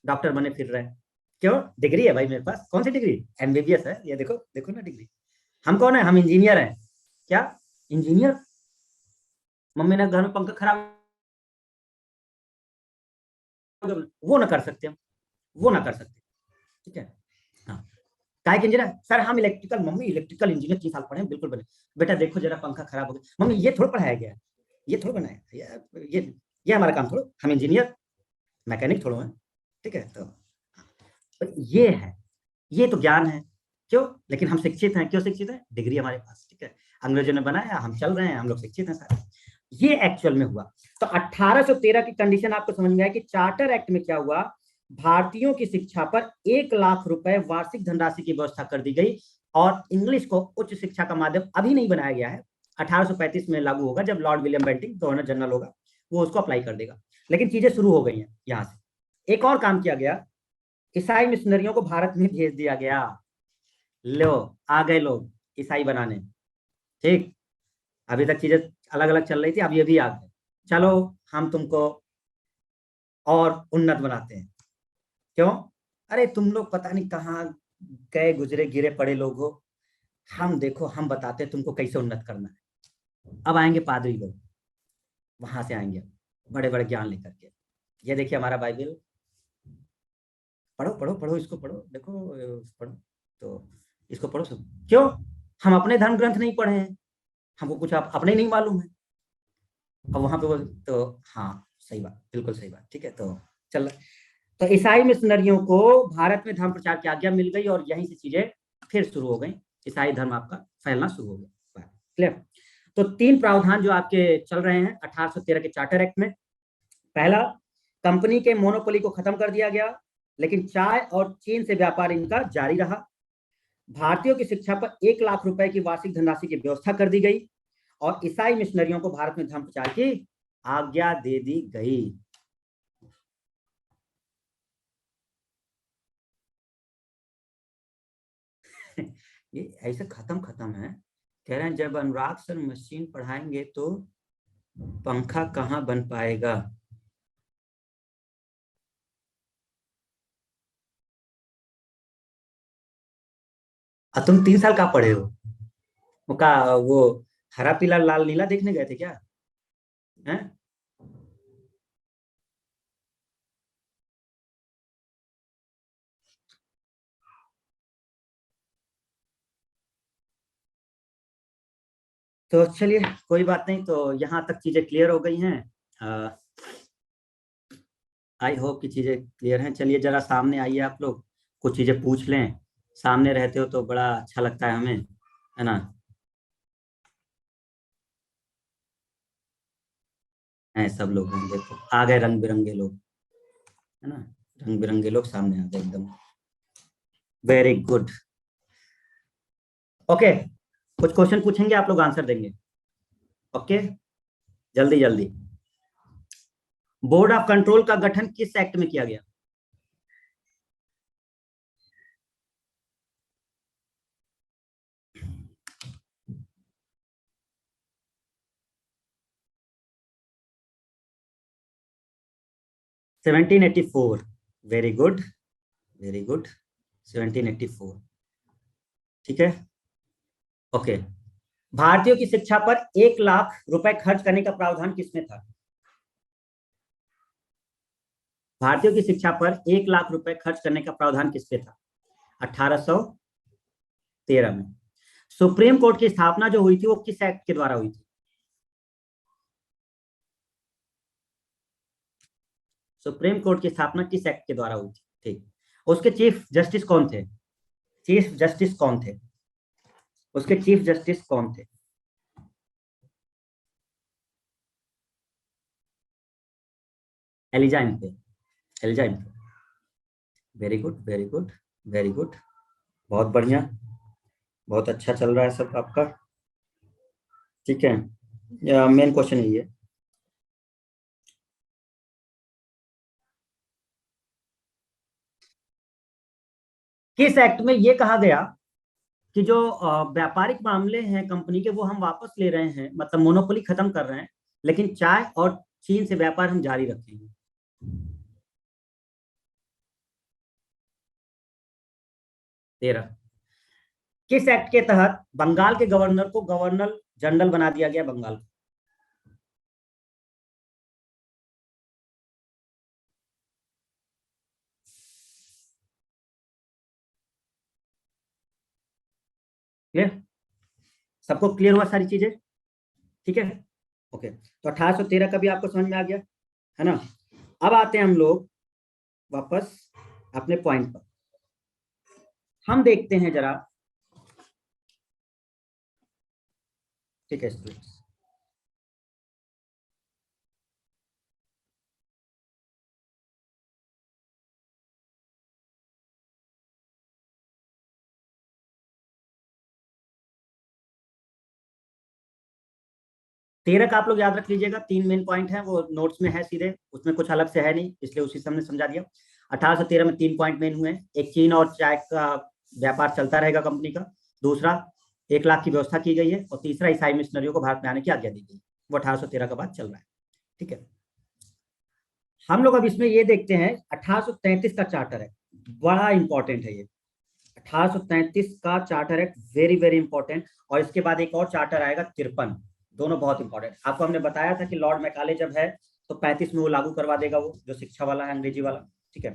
S1: डॉक्टर बने फिर रहे हैं। क्यों? डिग्री है भाई मेरे पास। कौन सी डिग्री? एमबीबीएस है, ये देखो देखो ना डिग्री। हम कौन है? हम इंजीनियर हैं। क्या इंजीनियर? मम्मी ने घर में पंखा खराब, वो ना कर सकते हम, वो ना कर सकते। ठीक है, हाँ। काय के इंजीनियर सर, हम इलेक्ट्रिकल, मम्मी इलेक्ट्रिकल इंजीनियर 3 साल पढ़े हैं, बिल्कुल बने। बेटा देखो जरा पंखा खराब हो गया, मम्मी ये थोड़ा पढ़ाया गया है, ये थोड़ा बनाया, ये हमारा काम थोड़ा, हम इंजीनियर मैकेनिक थोड़ा है। ठीक है, तो ये है, ये तो ज्ञान है। क्यों? लेकिन हम शिक्षित हैं। क्यों शिक्षित हैं? डिग्री हमारे पास। ठीक है, अंग्रेजों ने बनाया, हम चल रहे हैं, हम लोग शिक्षित हैं सारे। ये एक्चुअल में हुआ। तो 1813 की कंडीशन आपको समझ में आया कि चार्टर एक्ट में क्या हुआ। भारतीयों की शिक्षा पर 1 लाख रुपए वार्षिक धनराशि की व्यवस्था कर दी गई। और इंग्लिश को उच्च शिक्षा का माध्यम अभी नहीं बनाया गया है, 1835 में लागू होगा, जब Lord William Bentinck governor general होगा, वो उसको अप्लाई कर देगा। लेकिन चीजें शुरू हो गई हैं यहां से। एक और काम किया गया, ईसाई मिशनरियों को भारत में भेज दिया गया। लो, आ गए लोग ईसाई बनाने। ठीक, अभी तक चीजें अलग अलग चल रही थी, अब ये भी आ गए। चलो, हम तुमको और उन्नत बनाते हैं। क्यों? अरे तुम लोग पता नहीं कहाँ गए गुजरे गिरे पड़े लोग हो, हम देखो हम बताते हैं तुमको कैसे उन्नत करना है। अब आएंगे पादरी लोग, वहां से आएंगे बड़े बड़े ज्ञान लेकर के। ये देखिए हमारा बाइबल, पढ़ो पढ़ो पढ़ो, इसको पढ़ो, देखो पढ़ो, तो इसको पढ़ो सब। क्यों? हम अपने धर्म ग्रंथ नहीं पढ़े हैं, हमको कुछ अपने नहीं मालूम है। अब वहां पे वो, तो हाँ, सही बात, बिल्कुल सही बात। ठीक है, तो चल, तो ईसाई मिशनरियों को भारत में धर्म प्रचार की आज्ञा मिल गई और यहीं से चीजें फिर शुरू हो गई। ईसाई धर्म आपका फैलना शुरू हो गया। क्लियर? तो 3 प्रावधान जो आपके चल रहे हैं 1813 के चार्टर एक्ट में। पहला, कंपनी के मोनोपोली को खत्म कर दिया गया, लेकिन चाय और चीन से व्यापार इनका जारी रहा। भारतीयों की शिक्षा पर 1 लाख रुपए की वार्षिक धनराशि की व्यवस्था कर दी गई और ईसाई मिशनरियों को भारत में धर्म प्रचार की आज्ञा दे दी गई। ये ऐसे खत्म खत्म है कह रहे हैं जब अनुराग सर मशीन पढ़ाएंगे तो पंखा कहाँ बन पाएगा। तुम 3 साल कहाँ पढ़े हो? वो का वो हरा पीला लाल नीला देखने गए थे क्या? हैं? तो चलिए कोई बात नहीं, तो यहाँ तक चीजें क्लियर हो गई हैं। आई होप कि चीजें क्लियर हैं। चलिए जरा सामने आइए आप लोग, कुछ चीजें पूछ लें। सामने रहते हो तो बड़ा अच्छा लगता है हमें, है ना। हैं सब लोग हैं, देखो आ गए रंग बिरंगे लोग, है ना। रंग बिरंगे लोग सामने आ गए एकदम। Very good. ओके, कुछ क्वेश्चन पूछेंगे, आप लोग आंसर देंगे। ओके, जल्दी जल्दी। बोर्ड ऑफ कंट्रोल का गठन किस एक्ट में किया गया? 1784। Very good, very good. 1784। ठीक है। ओके, भारतीयों की शिक्षा पर 1 लाख रुपए खर्च करने का प्रावधान किसमें था? भारतीयों की शिक्षा पर 1 लाख रुपए खर्च करने का प्रावधान किसपे था? 1813 में। सुप्रीम कोर्ट की स्थापना जो हुई थी वो किस एक्ट के द्वारा हुई थी? सुप्रीम कोर्ट की स्थापना किस एक्ट के द्वारा हुई थी? ठीक, उसके चीफ जस्टिस कौन थे? चीफ जस्टिस कौन थे? उसके चीफ जस्टिस कौन थे? Elijah Impey. Elijah Impey. Very good, very good, very good. बहुत बढ़िया, बहुत अच्छा चल रहा है सब आपका। ठीक है, मेन क्वेश्चन यही है। किस एक्ट में ये कहा गया कि जो व्यापारिक मामले हैं कंपनी के वो हम वापस ले रहे हैं, मतलब मोनोपोली खत्म कर रहे हैं, लेकिन चाय और चीन से व्यापार हम जारी रखेंगे? 13। किस एक्ट के तहत बंगाल के गवर्नर को गवर्नर जनरल बना दिया गया बंगाल का? क्लियर? सबको क्लियर हुआ सारी चीजें? ठीक है। ओके, तो 1813 का भी आपको समझ में आ गया, है ना। अब आते हैं हम लोग वापस अपने पॉइंट पर। हम देखते हैं जरा। ठीक है स्टूडेंट्स, 13 का आप लोग याद रख लीजिएगा, 3 मेन पॉइंट है, वो नोट्स में है सीधे, उसमें कुछ अलग से है नहीं, इसलिए उसी से हमने समझा दिया। 1813 में 3 पॉइंट मेन हुए हैं। एक, चीन और चाय का व्यापार चलता रहेगा कंपनी का। दूसरा, 1 लाख की व्यवस्था की गई है। और तीसरा, ईसाई मिशनरियों को भारत में आने की आज्ञा दी गई। वो 1813 का बात चल रहा है। ठीक है, हम लोग अब इसमें ये देखते हैं 1833 का चार्टर है, बड़ा इंपॉर्टेंट है ये। 1833 का charter act very very important. और इसके बाद एक और चार्टर आएगा 53। दोनों बहुत इंपॉर्टेंट। आपको हमने बताया था कि लॉर्ड मैकाले जब है तो 35 में वो लागू करवा देगा, वो जो शिक्षा वाला है, अंग्रेजी वाला। ठीक है,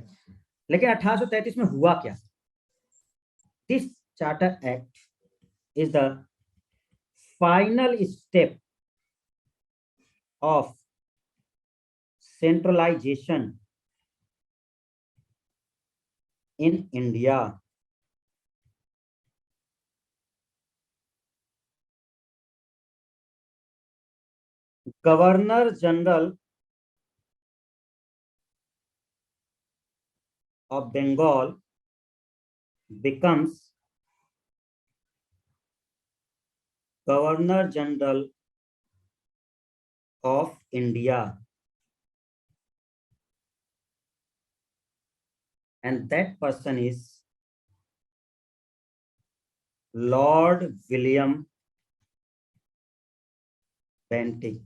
S1: लेकिन 1833 में हुआ क्या? This charter act is the final step of centralisation in India. Governor general of Bengal becomes Governor General of India, and that person is Lord William Bentinck.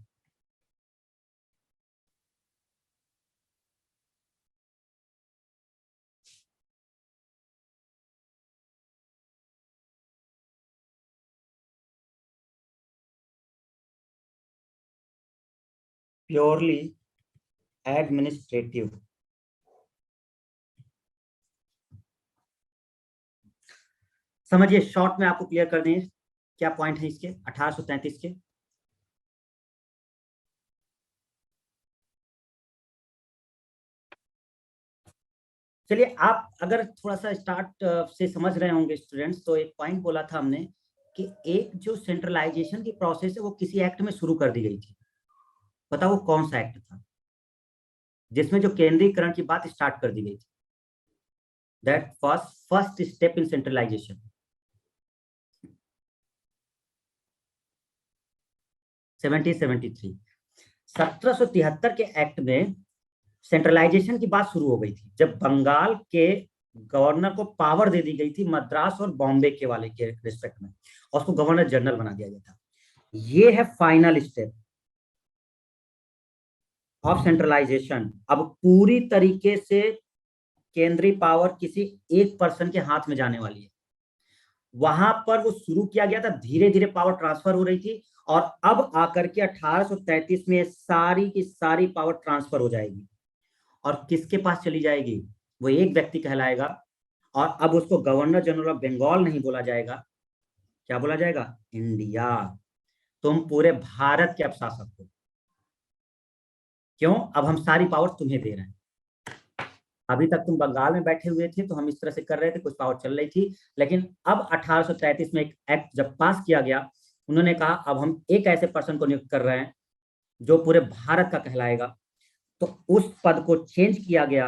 S1: Purely administrative. समझिए, शॉर्ट में आपको क्लियर कर दें क्या पॉइंट है इसके 1833 के। चलिए, आप अगर थोड़ा सा स्टार्ट से समझ रहे होंगे स्टूडेंट्स, तो एक पॉइंट बोला था हमने कि एक जो सेंट्रलाइजेशन की प्रोसेस है वो किसी एक्ट में शुरू कर दी गई थी। बताओ वो कौन सा एक्ट था जिसमें जो केंद्रीकरण की बात स्टार्ट कर दी गई थी? That was first step in centralisation. 1773 1773 के एक्ट में सेंट्रलाइजेशन की बात शुरू हो गई थी, जब बंगाल के गवर्नर को पावर दे दी गई थी मद्रास और बॉम्बे के वाले के रिस्पेक्ट में, और उसको गवर्नर जनरल बना दिया गया था। ये है फाइनल स्टेप ऑफ सेंट्रलाइजेशन। अब पूरी तरीके से केंद्रीय पावर किसी एक पर्सन के हाथ में जाने वाली है। वहां पर वो शुरू किया गया था, धीरे धीरे पावर ट्रांसफर हो रही थी, और अब आकर के 1833 में सारी की सारी पावर ट्रांसफर हो जाएगी। और किसके पास चली जाएगी? वो एक व्यक्ति कहलाएगा, और अब उसको गवर्नर जनरल ऑफ बंगाल नहीं बोला जाएगा। क्या बोला जाएगा? इंडिया। तुम पूरे भारत के अब शासक हो। क्यों? अब हम सारी पावर तुम्हें दे रहे हैं। अभी तक तुम बंगाल में बैठे हुए थे तो हम इस तरह से कर रहे थे, कुछ पावर चल रही थी, लेकिन अब 1833 में एक एक्ट जब पास किया गया, उन्होंने कहा अब हम एक ऐसे पर्सन को नियुक्त कर रहे हैं जो पूरे भारत का कहलाएगा। तो उस पद को चेंज किया गया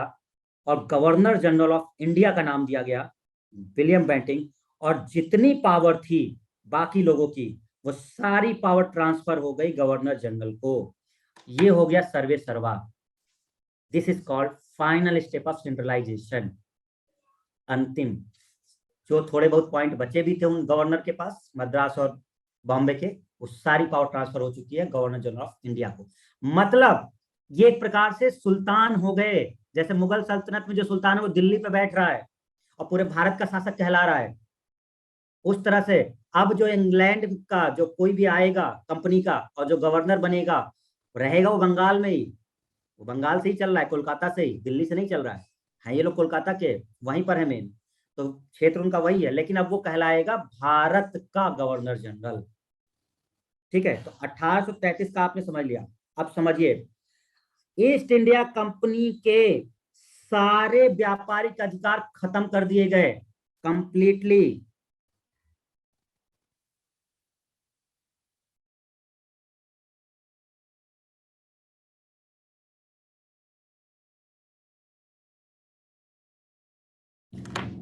S1: और गवर्नर जनरल ऑफ इंडिया का नाम दिया गया, विलियम बेंटिंग। और जितनी पावर थी बाकी लोगों की, वो सारी पावर ट्रांसफर हो गई गवर्नर जनरल को। ये हो गया सर्वे सर्वा। This is called final step of centralisation. अंतिम जो थोड़े बहुत पॉइंट बचे भी थे उन गवर्नर के पास मद्रास और बॉम्बे के, वो सारी पावर ट्रांसफर हो चुकी है गवर्नर जनरल ऑफ इंडिया को। मतलब ये एक प्रकार से सुल्तान हो गए। जैसे मुगल सल्तनत में जो सुल्तान है वो दिल्ली पे बैठ रहा है और पूरे भारत का शासक कहला रहा है, उस तरह से अब जो इंग्लैंड का जो कोई भी आएगा कंपनी का और जो गवर्नर बनेगा, रहेगा वो बंगाल में ही। वो बंगाल से ही चल रहा है, कोलकाता से ही, दिल्ली से नहीं चल रहा है ये लोग कोलकाता के वहीं पर है मेन, तो क्षेत्र उनका वही है, लेकिन अब वो कहलाएगा भारत का गवर्नर जनरल। ठीक है, तो 1833 का आपने समझ लिया। अब समझिए, ईस्ट इंडिया कंपनी के सारे व्यापारिक अधिकार खत्म कर दिए गए कंप्लीटली।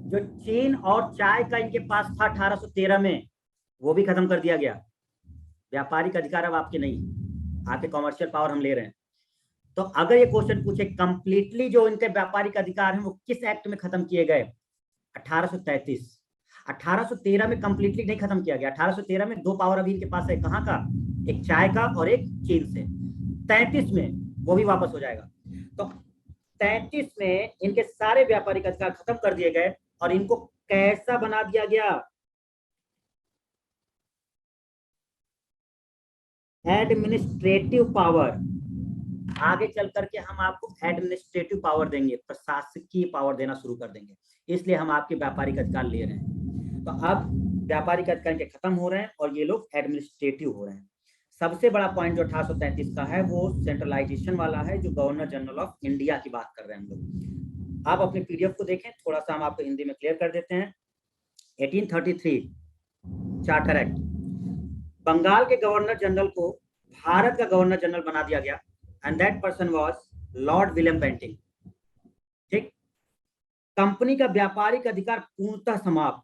S1: जो चीन और चाय का इनके पास था 1813 में, वो भी खत्म कर दिया गया। व्यापारिक अधिकार अब आपके नहीं, आपके कॉमर्शियल पावर हम ले रहे हैं। तो अगर ये क्वेश्चन पूछे कंप्लीटली जो इनके व्यापारिक अधिकार हैं वो किस एक्ट में खत्म किए गए? 1833। 1813 में कंप्लीटली नहीं खत्म किया गया। 1813 में दो पावर अभी इनके पास है, कहाँ का? एक चाय का और एक चीन से। 33 में वो भी वापस हो जाएगा। तो 33 में इनके सारे व्यापारिक अधिकार खत्म कर दिए गए और इनको कैसा बना दिया गया? Administrative power. आगे चल करके हम आपको एडमिनिस्ट्रेटिव पावर देंगे, प्रशासकीय पावर देना शुरू कर देंगे, इसलिए हम आपके व्यापारिक अधिकार ले रहे हैं। तो अब व्यापारिक अधिकार के खत्म हो रहे हैं और ये लोग एडमिनिस्ट्रेटिव हो रहे हैं। सबसे बड़ा पॉइंट जो 1833 का है वो सेंट्रलाइजेशन वाला है, जो गवर्नर जनरल ऑफ इंडिया की बात कर रहे हैं हम लोग। आप अपने पीडीएफ को देखें, थोड़ा सा हम आपको हिंदी में क्लियर कर देते हैं। 1833 चार्टर एक्ट, बंगाल के गवर्नर जनरल को भारत का गवर्नर जनरल बना दिया गया, and that person was Lord William Bentinck. ठीक, कंपनी का व्यापारिक अधिकार पूर्णतः समाप्त,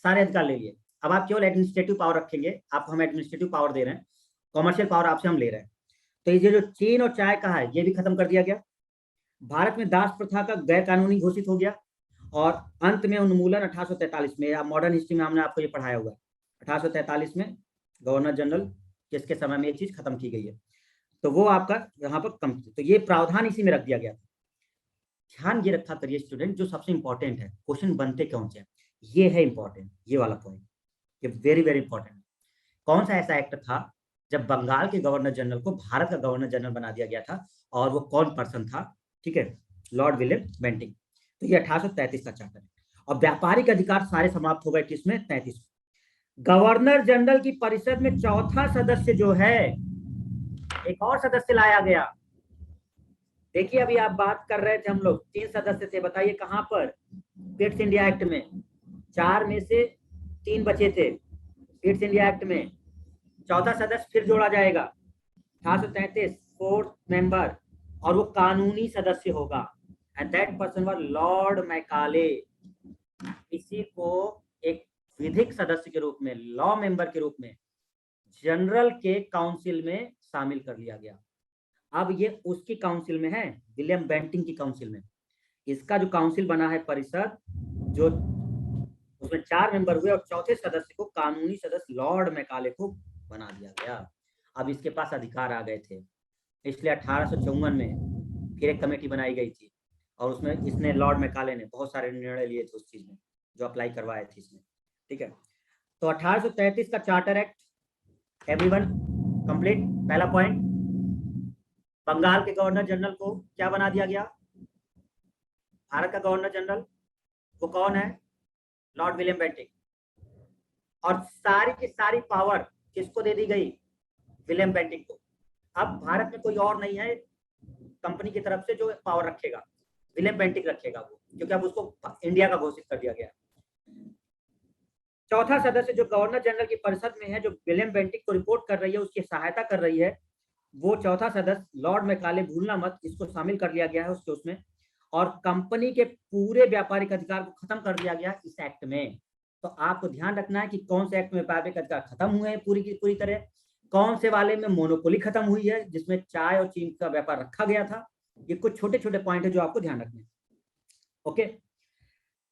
S1: सारे अधिकार ले लिए। अब आप केवल एडमिनिस्ट्रेटिव पावर रखेंगे, आपको हम एडमिनिस्ट्रेटिव पावर दे रहे हैं, कॉमर्शियल पावर आपसे हम ले रहे हैं। तो ये जो चीन और चाय का है ये भी खत्म कर दिया गया। भारत में दास प्रथा का गैर कानूनी घोषित हो गया, और अंत में उन्मूलन 1843 में। मॉडर्न हिस्ट्री में हमने आपको ये पढ़ाया हुआ है। 1843 में गवर्नर जनरल जिसके समय में ये चीज खत्म की गई है, तो वो आपका यहाँ पर कम, तो ये प्रावधान इसी में रख दिया गया था। ध्यान ये रखा करिए स्टूडेंट, जो सबसे इंपॉर्टेंट है, क्वेश्चन बनते कौन से हैं, ये है इंपॉर्टेंट, ये वाला पॉइंट, ये वेरी वेरी इंपॉर्टेंट। कौन सा ऐसा एक्ट था जब बंगाल के गवर्नर जनरल को भारत का गवर्नर जनरल बना दिया गया था, और वो कौन पर्सन था? ठीक है, लॉर्ड विलियम बेंटिंग। तो ये 1833 का चार्टर है। और व्यापारिक अधिकार सारे समाप्त हो गए किसमें? 33। गवर्नर जनरल की परिषद में चौथा सदस्य जो है, एक और सदस्य लाया गया। देखिए अभी आप बात कर रहे थे, हम लोग 3 सदस्य थे, बताइए कहां पर? पिट्स इंडिया एक्ट में 4 में से 3 बचे थे। पिट्स इंडिया एक्ट में चौथा सदस्य फिर जोड़ा जाएगा, 1833, 4th मेंबर, और वो कानूनी सदस्य होगा, and that person was Lord Macaulay. इसी को एक विधिक सदस्य के रूप में, लॉ मेंबर के रूप में जनरल के काउंसिल में शामिल कर लिया गया। अब ये उसकी काउंसिल में है, विलियम बेंटिंग की काउंसिल में। इसका जो काउंसिल बना है परिषद, जो उसमें 4 मेंबर हुए, और चौथे सदस्य को कानूनी सदस्य लॉर्ड मैकाले को बना दिया गया। अब इसके पास अधिकार आ गए थे, इसलिए 1854 में फिर एक कमेटी बनाई गई थी, और उसमें इसने, लॉर्ड मैकाले ने बहुत सारे निर्णय लिए थे उस चीज में, जो अप्लाई करवाए थे इसमें। ठीक है, तो 1833 का चार्टर एक्ट, एवरीवन कंप्लीट। पहला पॉइंट, बंगाल के गवर्नर जनरल को क्या बना दिया गया? भारत का गवर्नर जनरल, वो कौन है? Lord William Bentinck. और सारी की सारी पावर किसको दे दी गई? विलियम बेंटिंग को। अब भारत में कोई और नहीं है कंपनी की तरफ से जो पावर रखेगा, विलियम बेंटिंग रखेगा वो, क्योंकि अब उसको इंडिया का घोषित कर दिया गया। चौथा सदस्य जो गवर्नर जनरल की परिषद में है, जो विलियम बेंटिंग को रिपोर्ट कर रही है, उसकी सहायता कर रही है, वो चौथा सदस्य लॉर्ड मैकाले, भूलना मत, इसको शामिल कर लिया गया है उसमें। और कंपनी के पूरे व्यापारिक अधिकार को खत्म कर दिया गया इस एक्ट में। तो आपको ध्यान रखना है कि कौन से एक्ट में व्यापारिक अधिकार खत्म हुए हैं पूरी की पूरी तरह, कौन से वाले में मोनोपोली खत्म हुई है, जिसमें चाय और चीनी का व्यापार रखा गया था। ये कुछ छोटे छोटे पॉइंट है जो आपको ध्यान रखने हैं। ओके,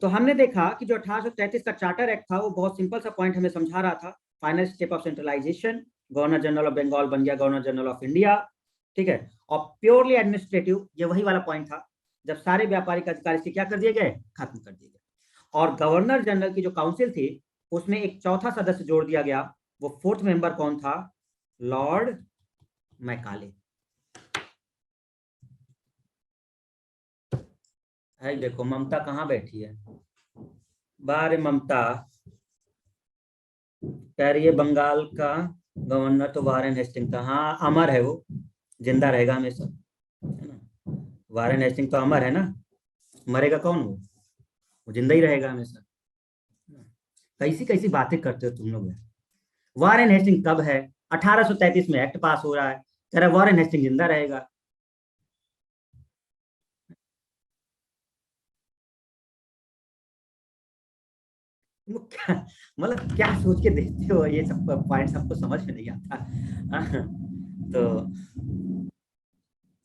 S1: तो हमने देखा कि जो 1833 का चार्टर एक्ट था, वो बहुत सिंपल सा पॉइंट हमें समझा रहा था, final step of centralisation, governor general of Bengal बन गया गवर्नर जनरल ऑफ इंडिया। ठीक है, और प्योरली एडमिनिस्ट्रेटिव, ये वही वाला पॉइंट था जब सारे व्यापारिक अधिकार इसके क्या कर दिए गए? खत्म कर दिए गए। और गवर्नर जनरल की जो काउंसिल थी, उसमें एक चौथा सदस्य जोड़ दिया गया। वो 4th मेंबर कौन था? Lord Macaulay. है, देखो ममता कहाँ बैठी है, बारे ममता कह रही है बंगाल का गवर्नर तो वारेन हेस्टिंग था। हाँ, अमर है वो, जिंदा रहेगा हमेशा, है ना। वारेन हेस्टिंग तो अमर है ना, मरेगा कौन? वो जिंदा ही रहेगा हमेशा। कैसी कैसी बातें करते हो तुम लोग। वारेन हेस्टिंग कब है? 1833 में एक्ट पास हो रहा है, कह रहा है वारेन हेस्टिंग जिंदा रहेगा। मतलब क्या सोच के देखते हो, ये सब पॉइंट सबको समझ में नहीं आता। तो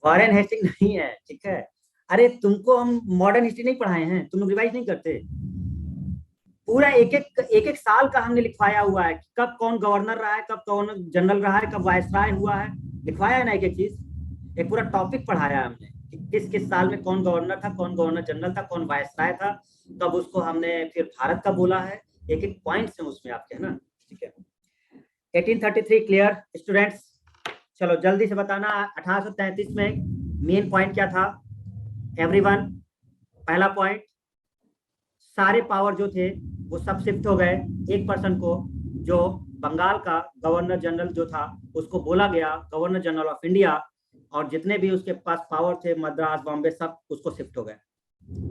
S1: वारेन हेस्टिंग नहीं है, ठीक है। अरे तुमको हम मॉडर्न हिस्ट्री नहीं पढ़ाए हैं, तुम लोग रिवाइज नहीं करते। पूरा एक एक साल का हमने लिखवाया हुआ है, कब कौन गवर्नर रहा है, कब कौन जनरल रहा है, कब वायसराय हुआ है, लिखवाया है ना एक एक चीज। एक पूरा टॉपिक पढ़ाया हमने कि किस किस साल में कौन गवर्नर था, कौन गवर्नर जनरल था, कौन वायसराय था, कब उसको हमने फिर भारत का बोला है। एक एक पॉइंट्स है उसमें आपके, है ना। ठीक है, 1833 क्लियर स्टूडेंट्स। चलो जल्दी से बताना, 1833 में मेन पॉइंट क्या था एवरीवन? पहला पॉइंट, सारे पावर जो थे वो सब शिफ्ट हो गए एक पर्सन को, जो बंगाल का गवर्नर जनरल जो था उसको बोला गया गवर्नर जनरल ऑफ इंडिया, और जितने भी उसके पास पावर थे, मद्रास, बॉम्बे, सब उसको शिफ्ट हो गए।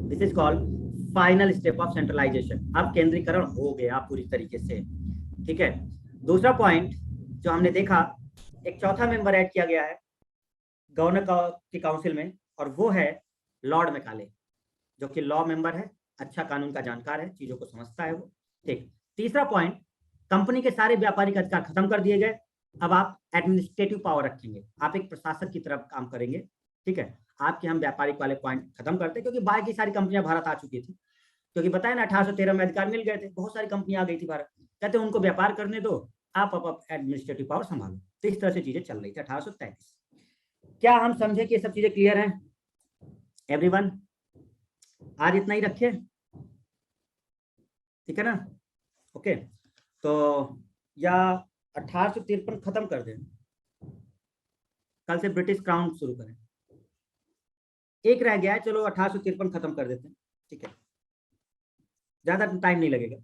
S1: This is called final step of centralisation. अब केंद्रीकरण हो गया पूरी तरीके से। ठीक है, दूसरा पॉइंट जो हमने देखा, एक चौथा मेंबर ऐड किया गया है गवर्नर की काउंसिल में, और वो है लॉर्ड मैकाले, जो कि लॉ मेंबर है, अच्छा कानून का जानकार है, चीजों को समझता है वो। ठीक, तीसरा पॉइंट, कंपनी के सारे व्यापारिक अधिकार खत्म कर दिए गए। अब आप एडमिनिस्ट्रेटिव पावर रखेंगे, आप एक प्रशासक की तरफ काम करेंगे। ठीक है, आपके हम व्यापारिक वाले पॉइंट खत्म करते, क्योंकि बाकी सारी कंपनियां भारत आ चुकी थी, क्योंकि बताया ना 1813 में अधिकार मिल गए थे, बहुत सारी कंपनियां आ गई थी भारत, कहते उनको व्यापार करने दो, आप एडमिनिस्ट्रेटिव पावर संभालो। तो इस तरह से चीजें चल रही थी 1833। क्या हम समझे कि ये सब चीजें क्लियर हैं एवरीवन? आज इतना ही रखे, ठीक है ना? ओके, तो या 1853 खत्म कर दें, कल से ब्रिटिश क्राउन शुरू करें। एक रह गया है, चलो 1853 खत्म कर देते हैं, ठीक है, ज्यादा टाइम नहीं लगेगा।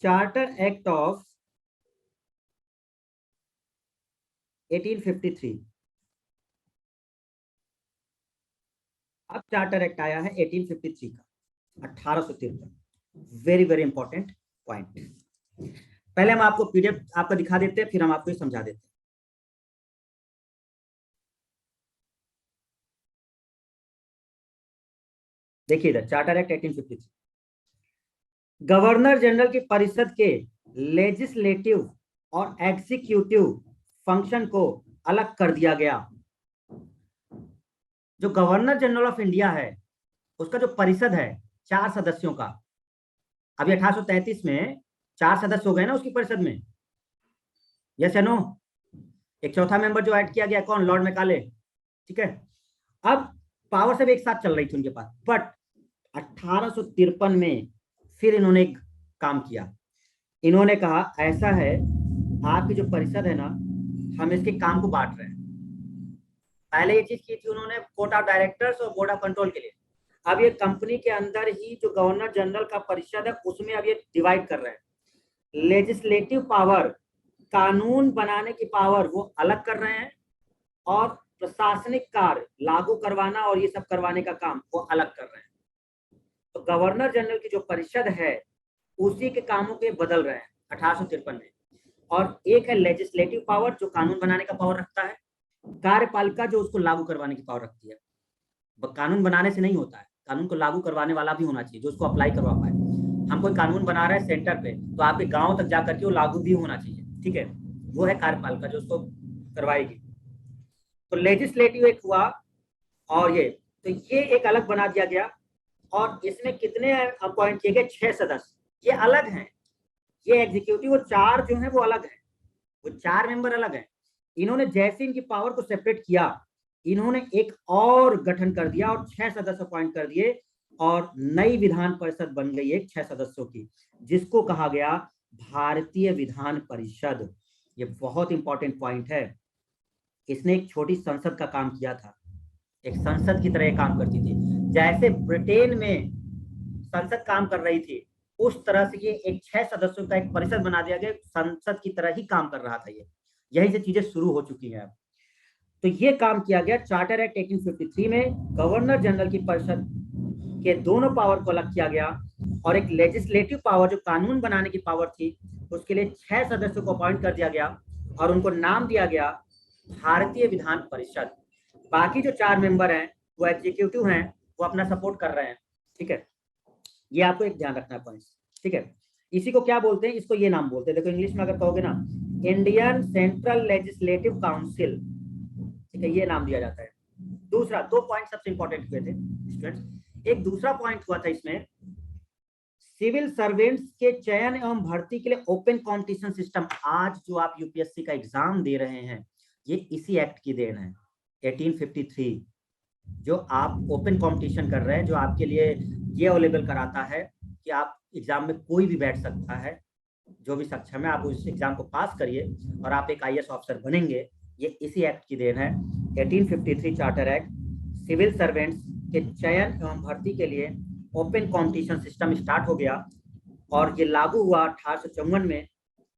S1: Charter act of 1853। अब चार्टर एक्ट आया है 1853 का, 1853। Very very important point. पहले हम आपको पीडीएफ आपका दिखा देते हैं, फिर हम आपको समझा देते हैं। देखिए इधर चार्टर एक्ट 1853, गवर्नर जनरल की परिषद के लेजिस्लेटिव और एग्जीक्यूटिव फंक्शन को अलग कर दिया गया। जो गवर्नर जनरल ऑफ इंडिया है उसका जो परिषद है 4 सदस्यों का, अभी 1833 में 4 सदस्य हो गए ना उसकी परिषद में, यस या नो? एक चौथा मेंबर जो ऐड किया गया, कौन? लॉर्ड मैकाले, ठीक है। अब पावर सब एक साथ चल रही थी उनके पास, बट 1853 में फिर इन्होंने एक काम किया। इन्होंने कहा ऐसा है, आपकी जो परिषद है ना, हम इसके काम को बांट रहे हैं। पहले ये चीज की थी उन्होंने बोर्ड ऑफ डायरेक्टर्स और बोर्ड ऑफ कंट्रोल के लिए। अब ये कंपनी के अंदर ही जो गवर्नर जनरल का परिषद है उसमें अब ये डिवाइड कर रहे हैं। लेजिस्लेटिव पावर, कानून बनाने की पावर, वो अलग कर रहे हैं, और प्रशासनिक कार्य लागू करवाना और ये सब करवाने का काम वो अलग कर रहे हैं। तो गवर्नर जनरल की जो परिषद है उसी के कामों के बदल रहे हैं 1853 में। और एक है लेजिस्लेटिव पावर जो कानून बनाने का पावर रखता है, कार्यपालिका जो उसको लागू करवाने की पावर रखती है। कानून बनाने से नहीं होता है, कानून को लागू करवाने वाला भी होना चाहिए जो उसको अप्लाई करवा पाए। हम कोई कानून बना रहे हैं सेंटर पे, तो आपके गांव तक जाकर के वो लागू भी होना चाहिए, ठीक है। वो है कार्यपालिका जो उसको करवाएगी। तो लेजिस्लेटिव एक हुआ, और ये एक अलग बना दिया गया। और इसमें कितने अपॉइंट किए गए? 6 सदस्य। ये अलग हैं, ये एग्जीक्यूटिव, वो 4 जो है वो अलग है, वो 4 मेंबर अलग हैं। इन्होंने जैसे इनकी पावर को सेपरेट किया, इन्होंने एक और गठन कर दिया और 6 सदस्य अपॉइंट कर दिए, और नई विधान परिषद बन गई एक 6 सदस्यों की, जिसको कहा गया भारतीय विधान परिषद। ये बहुत इंपॉर्टेंट पॉइंट है। इसने एक छोटी संसद का काम किया था, एक संसद की तरह काम करती थी। जैसे ब्रिटेन में संसद काम कर रही थी, उस तरह से ये एक 6 सदस्यों का एक परिषद बना दिया गया, संसद की तरह ही काम कर रहा था। ये यही से चीजें शुरू हो चुकी हैं अब। तो ये काम किया गया चार्टर एक्ट 1853 में। गवर्नर जनरल की परिषद के दोनों पावर को अलग किया गया, और एक लेजिस्लेटिव पावर जो कानून बनाने की पावर थी उसके लिए 6 सदस्यों को अपॉइंट कर दिया गया, और उनको नाम दिया गया भारतीय विधान परिषद। बाकी जो 4 मेंबर हैं वो एग्जीक्यूटिव हैं, वो अपना सपोर्ट कर रहे हैं, ठीक है। ये आपको एक ध्यान रखना है पॉइंट, ठीक है। इसी को क्या बोलते हैं? इसको ये नाम बोलते हैं, देखो इंग्लिश में अगर कहोगे ना, इंडियन सेंट्रल लेजिस्लेटिव काउंसिल, ठीक है, ये नाम दिया जाता है। दूसरा, 2 पॉइंट सबसे इंपॉर्टेंट हुए थे स्टूडेंट्स। एक दूसरा पॉइंट हुआ था इसमें, सिविल सर्वेंट्स के चयन एवं भर्ती के लिए ओपन कंपटीशन सिस्टम। आज जो आप यूपीएससी का एग्जाम दे रहे हैं, ये इसी एक्ट की देन है, 1853। जो आप ओपन कंपटीशन कर रहे हैं, जो आपके लिए ये अवेलेबल कराता है कि आप एग्जाम में कोई भी बैठ सकता है, जो भी सक्षम है, आप उस एग्जाम को पास करिए और आप एक आईएएस ऑफिसर बनेंगे। ये इसी एक्ट की देन है, 1853 चार्टर एक्ट। सिविल सर्वेंट्स के चयन एवं भर्ती के लिए ओपन कंपटीशन सिस्टम स्टार्ट हो गया, और ये लागू हुआ 1854 में।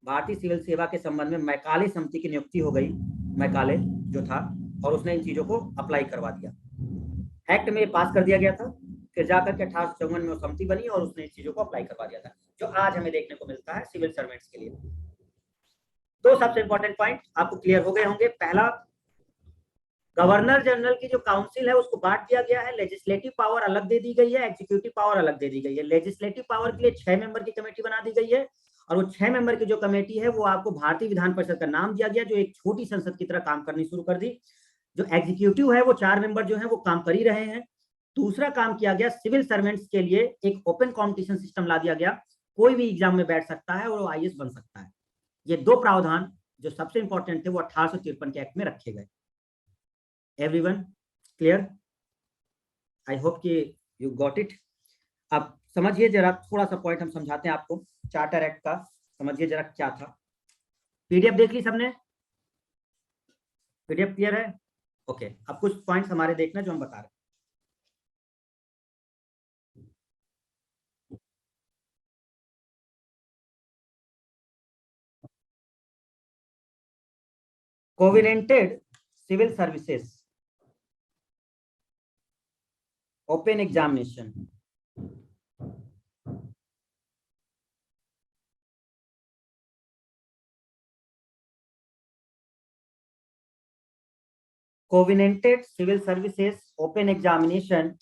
S1: भारतीय सिविल सेवा के संबंध में मैकाले समिति की नियुक्ति हो गई, मैकाले जो था, और उसने इन चीजों को अप्लाई करवा दिया। एक्ट में पास कर दिया गया था, फिर जाकर के 1854 में वो समिति बनी और उसने इस चीजों को अप्लाई करवा दिया था, जो आज हमें देखने को मिलता है सिविल सर्वेंट्स के लिए। 2 सबसे इंपॉर्टेंट पॉइंट आपको क्लियर हो गए होंगे। पहला, गवर्नर जनरल की जो काउंसिल है उसको बांट दिया गया है, लेजिस्लेटिव पावर अलग दे दी गई है, एग्जीक्यूटिव पावर अलग दे दी गई है। लेजिस्लेटिव पावर के लिए 6 मेंबर की कमेटी बना दी गई है, और वो 6 मेंबर की जो कमेटी है वो आपको भारतीय विधान परिषद का नाम दिया गया, जो एक छोटी संसद की तरह काम करनी शुरू कर दी। जो एग्जीक्यूटिव है वो 4 मेंबर जो है वो काम कर ही रहे हैं। दूसरा काम किया गया, सिविल सर्वेंट्स के लिए एक ओपन कंपटीशन सिस्टम ला दिया गया, कोई भी एग्जाम में बैठ सकता है और वो आईएएस बन सकता है। ये दो प्रावधान जो सबसे इंपॉर्टेंट थे वो 1853 के एक्ट में रखे गए। Everyone clear? आई होप कि यू गॉट इट। अब समझिए जरा, थोड़ा सा पॉइंट हम समझाते हैं आपको चार्टर एक्ट का, समझिए जरा क्या था। पीडीएफ देख ली सबने? पीडीएफ क्लियर है? ओके, अब कुछ पॉइंट्स हमारे देखना जो हम बता रहे हैं। Covenanted civil services open examination, covenanted civil services open examination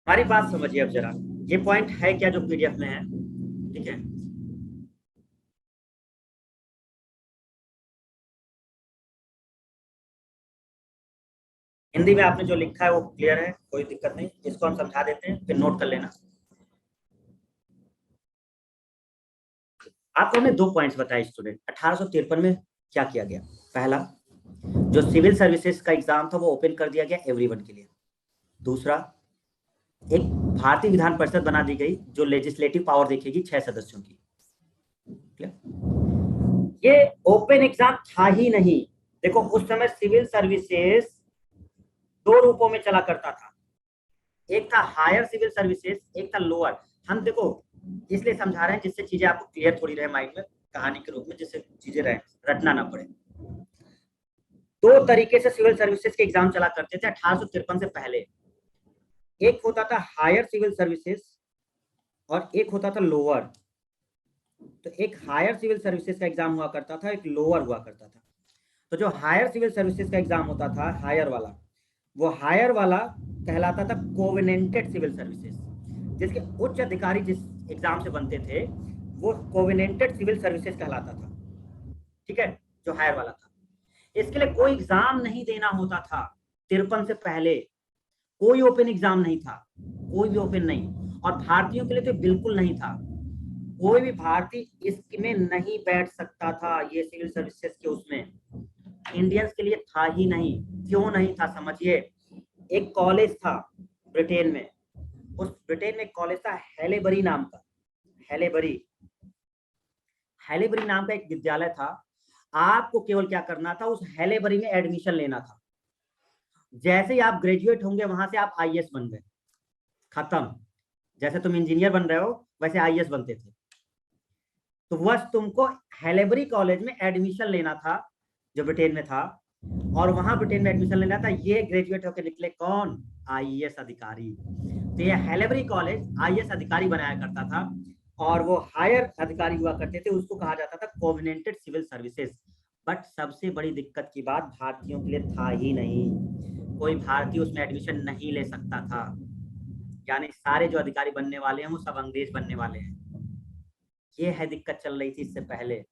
S1: हमारी बात समझिए अब जरा, ये पॉइंट है क्या जो पीडीएफ में है, ठीक है। हिंदी में आपने जो लिखा है वो क्लियर है, कोई दिक्कत नहीं, इसको हम समझा देते हैं फिर नोट कर लेना। आपको हमने दो पॉइंट्स बताए स्टूडेंट। 1853 में क्या किया गया? पहला, जो सिविल सर्विसेज का एग्जाम था वो ओपन कर दिया गया एवरीवन के लिए। दूसरा, एक भारतीय विधान परिषद बना दी गई जो लेजिस्लेटिव पावर देखेगी 6 सदस्यों की। ये ओपन एग्जाम था ही नहीं। देखो उस समय सिविल सर्विसेज दो रूपों में चला करता था, एक था हायर सिविल सर्विसेज, एक था लोअर। हम देखो इसलिए समझा रहे हैं जिससे चीजें आपको क्लियर थोड़ी रहे माइंड में, कहानी के रूप में, जिससे चीजें रहे, रटना ना पड़े। दो तरीके से सिविल सर्विसेज के एग्जाम चला करते थे 1853 से पहले। एक होता था हायर सिविल सर्विसेज और एक होता था लोअर। तो एक हायर सिविल सर्विसेज का एग्जाम हुआ करता था, एक लोअर हुआ करता था। तो जो हायर सिविल सर्विसेज का एग्जाम होता था, हायर वाला, वो हायर वाला कहलाता था कोवेनेंटेड सिविल सर्विसेज। जिसके उच्च अधिकारी जिस एग्जाम से बनते थे वो कोवेनेंटेड सिविल सर्विसेज कहलाता था, ठीक है, जो हायर वाला था। इसके लिए कोई एग्जाम नहीं देना होता था 53 से पहले, कोई ओपन एग्जाम नहीं था, कोई भी ओपन नहीं। और भारतीयों के लिए तो बिल्कुल नहीं था, कोई भी भारतीय इसमें नहीं बैठ सकता था, ये सिविल सर्विसेज के उसमें इंडियंस के लिए था ही नहीं। क्यों नहीं था समझिए। एक कॉलेज था ब्रिटेन में, उस ब्रिटेन में कॉलेज था हेलेबरी नाम का, हेलेबरी, हेलेबरी नाम का एक विद्यालय था। आपको केवल क्या करना था, उस हेलेबरी में एडमिशन लेना था। जैसे ही आप ग्रेजुएट होंगे वहां से आप आईएएस बन गए, खत्म। जैसे तुम इंजीनियर बन रहे हो वैसे आईएएस बनते थे। तो बस तुमको हेलेबरी कॉलेज में एडमिशन लेना था जो ब्रिटेन में था, और वहां ब्रिटेन में एडमिशन लेना था। ये ग्रेजुएट होकर निकले कौन? आईएएस अधिकारी। तो ये हेलेबरी कॉलेज आईएएस अधिकारी बनाया करता था, और वो हायर अधिकारी हुआ करते थे, उसको कहा जाता था कोवेनेंटेड सिविल सर्विसेज। बट सबसे बड़ी दिक्कत की बात, भारतीयों के लिए था ही नहीं। कोई भारतीय उसमें एडमिशन नहीं ले सकता था। यानी सारे जो अधिकारी बनने वाले हैं वो सब अंग्रेज बनने वाले हैं। ये है दिक्कत चल रही थी इससे पहले।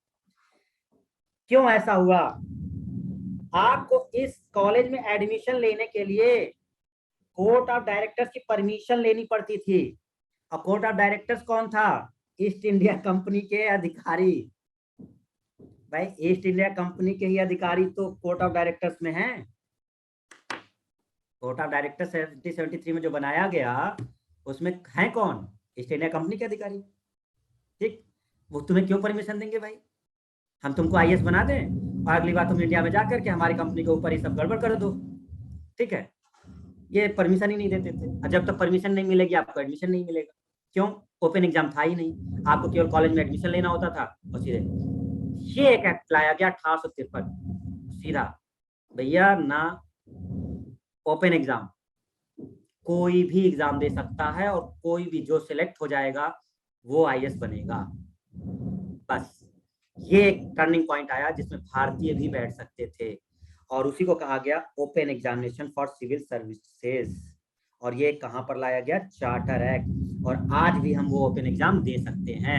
S1: क्यों ऐसा हुआ? आपको इस कॉलेज में एडमिशन लेने के लिए कोर्ट ऑफ डायरेक्टर्स की परमिशन लेनी पड़ती थी। और कोर्ट ऑफ डायरेक्टर्स कौन था? ईस्ट इंडिया कंपनी के अधिकारी। भाई ईस्ट इंडिया कंपनी के ही अधिकारी तो कोर्ट ऑफ डायरेक्टर्स में हैं। कोर्ट ऑफ डायरेक्टर्स 1773 में जो बनाया गया उसमें है कौन? ईस्ट इंडिया कंपनी के अधिकारी। ठीक। वो तुम्हें क्यों परमिशन देंगे भाई? हम तुमको आईएएस बना दें और अगली बार तुम इंडिया में जाकर के हमारी कंपनी के ऊपर ही सब गड़बड़ कर दो। ठीक है। ये परमिशन ही नहीं देते थे, और जब तक परमिशन नहीं मिलेगी आपको एडमिशन नहीं मिलेगा। क्यों? ओपन एग्जाम था ही नहीं, आपको केवल कॉलेज में एडमिशन लेना होता था। और सीधे ये एक एक्ट लाया गया 1853, सीधा भैया ना ओपन एग्जाम, कोई भी एग्जाम दे सकता है और कोई भी जो सिलेक्ट हो जाएगा वो आईएएस बनेगा। बस ये एक टर्निंग पॉइंट आया जिसमें भारतीय भी बैठ सकते थे, और उसी को कहा गया open examination for civil services. और ये कहां पर लाया गया? Charter act. और आज भी हम वो ओपन एग्जाम दे सकते हैं।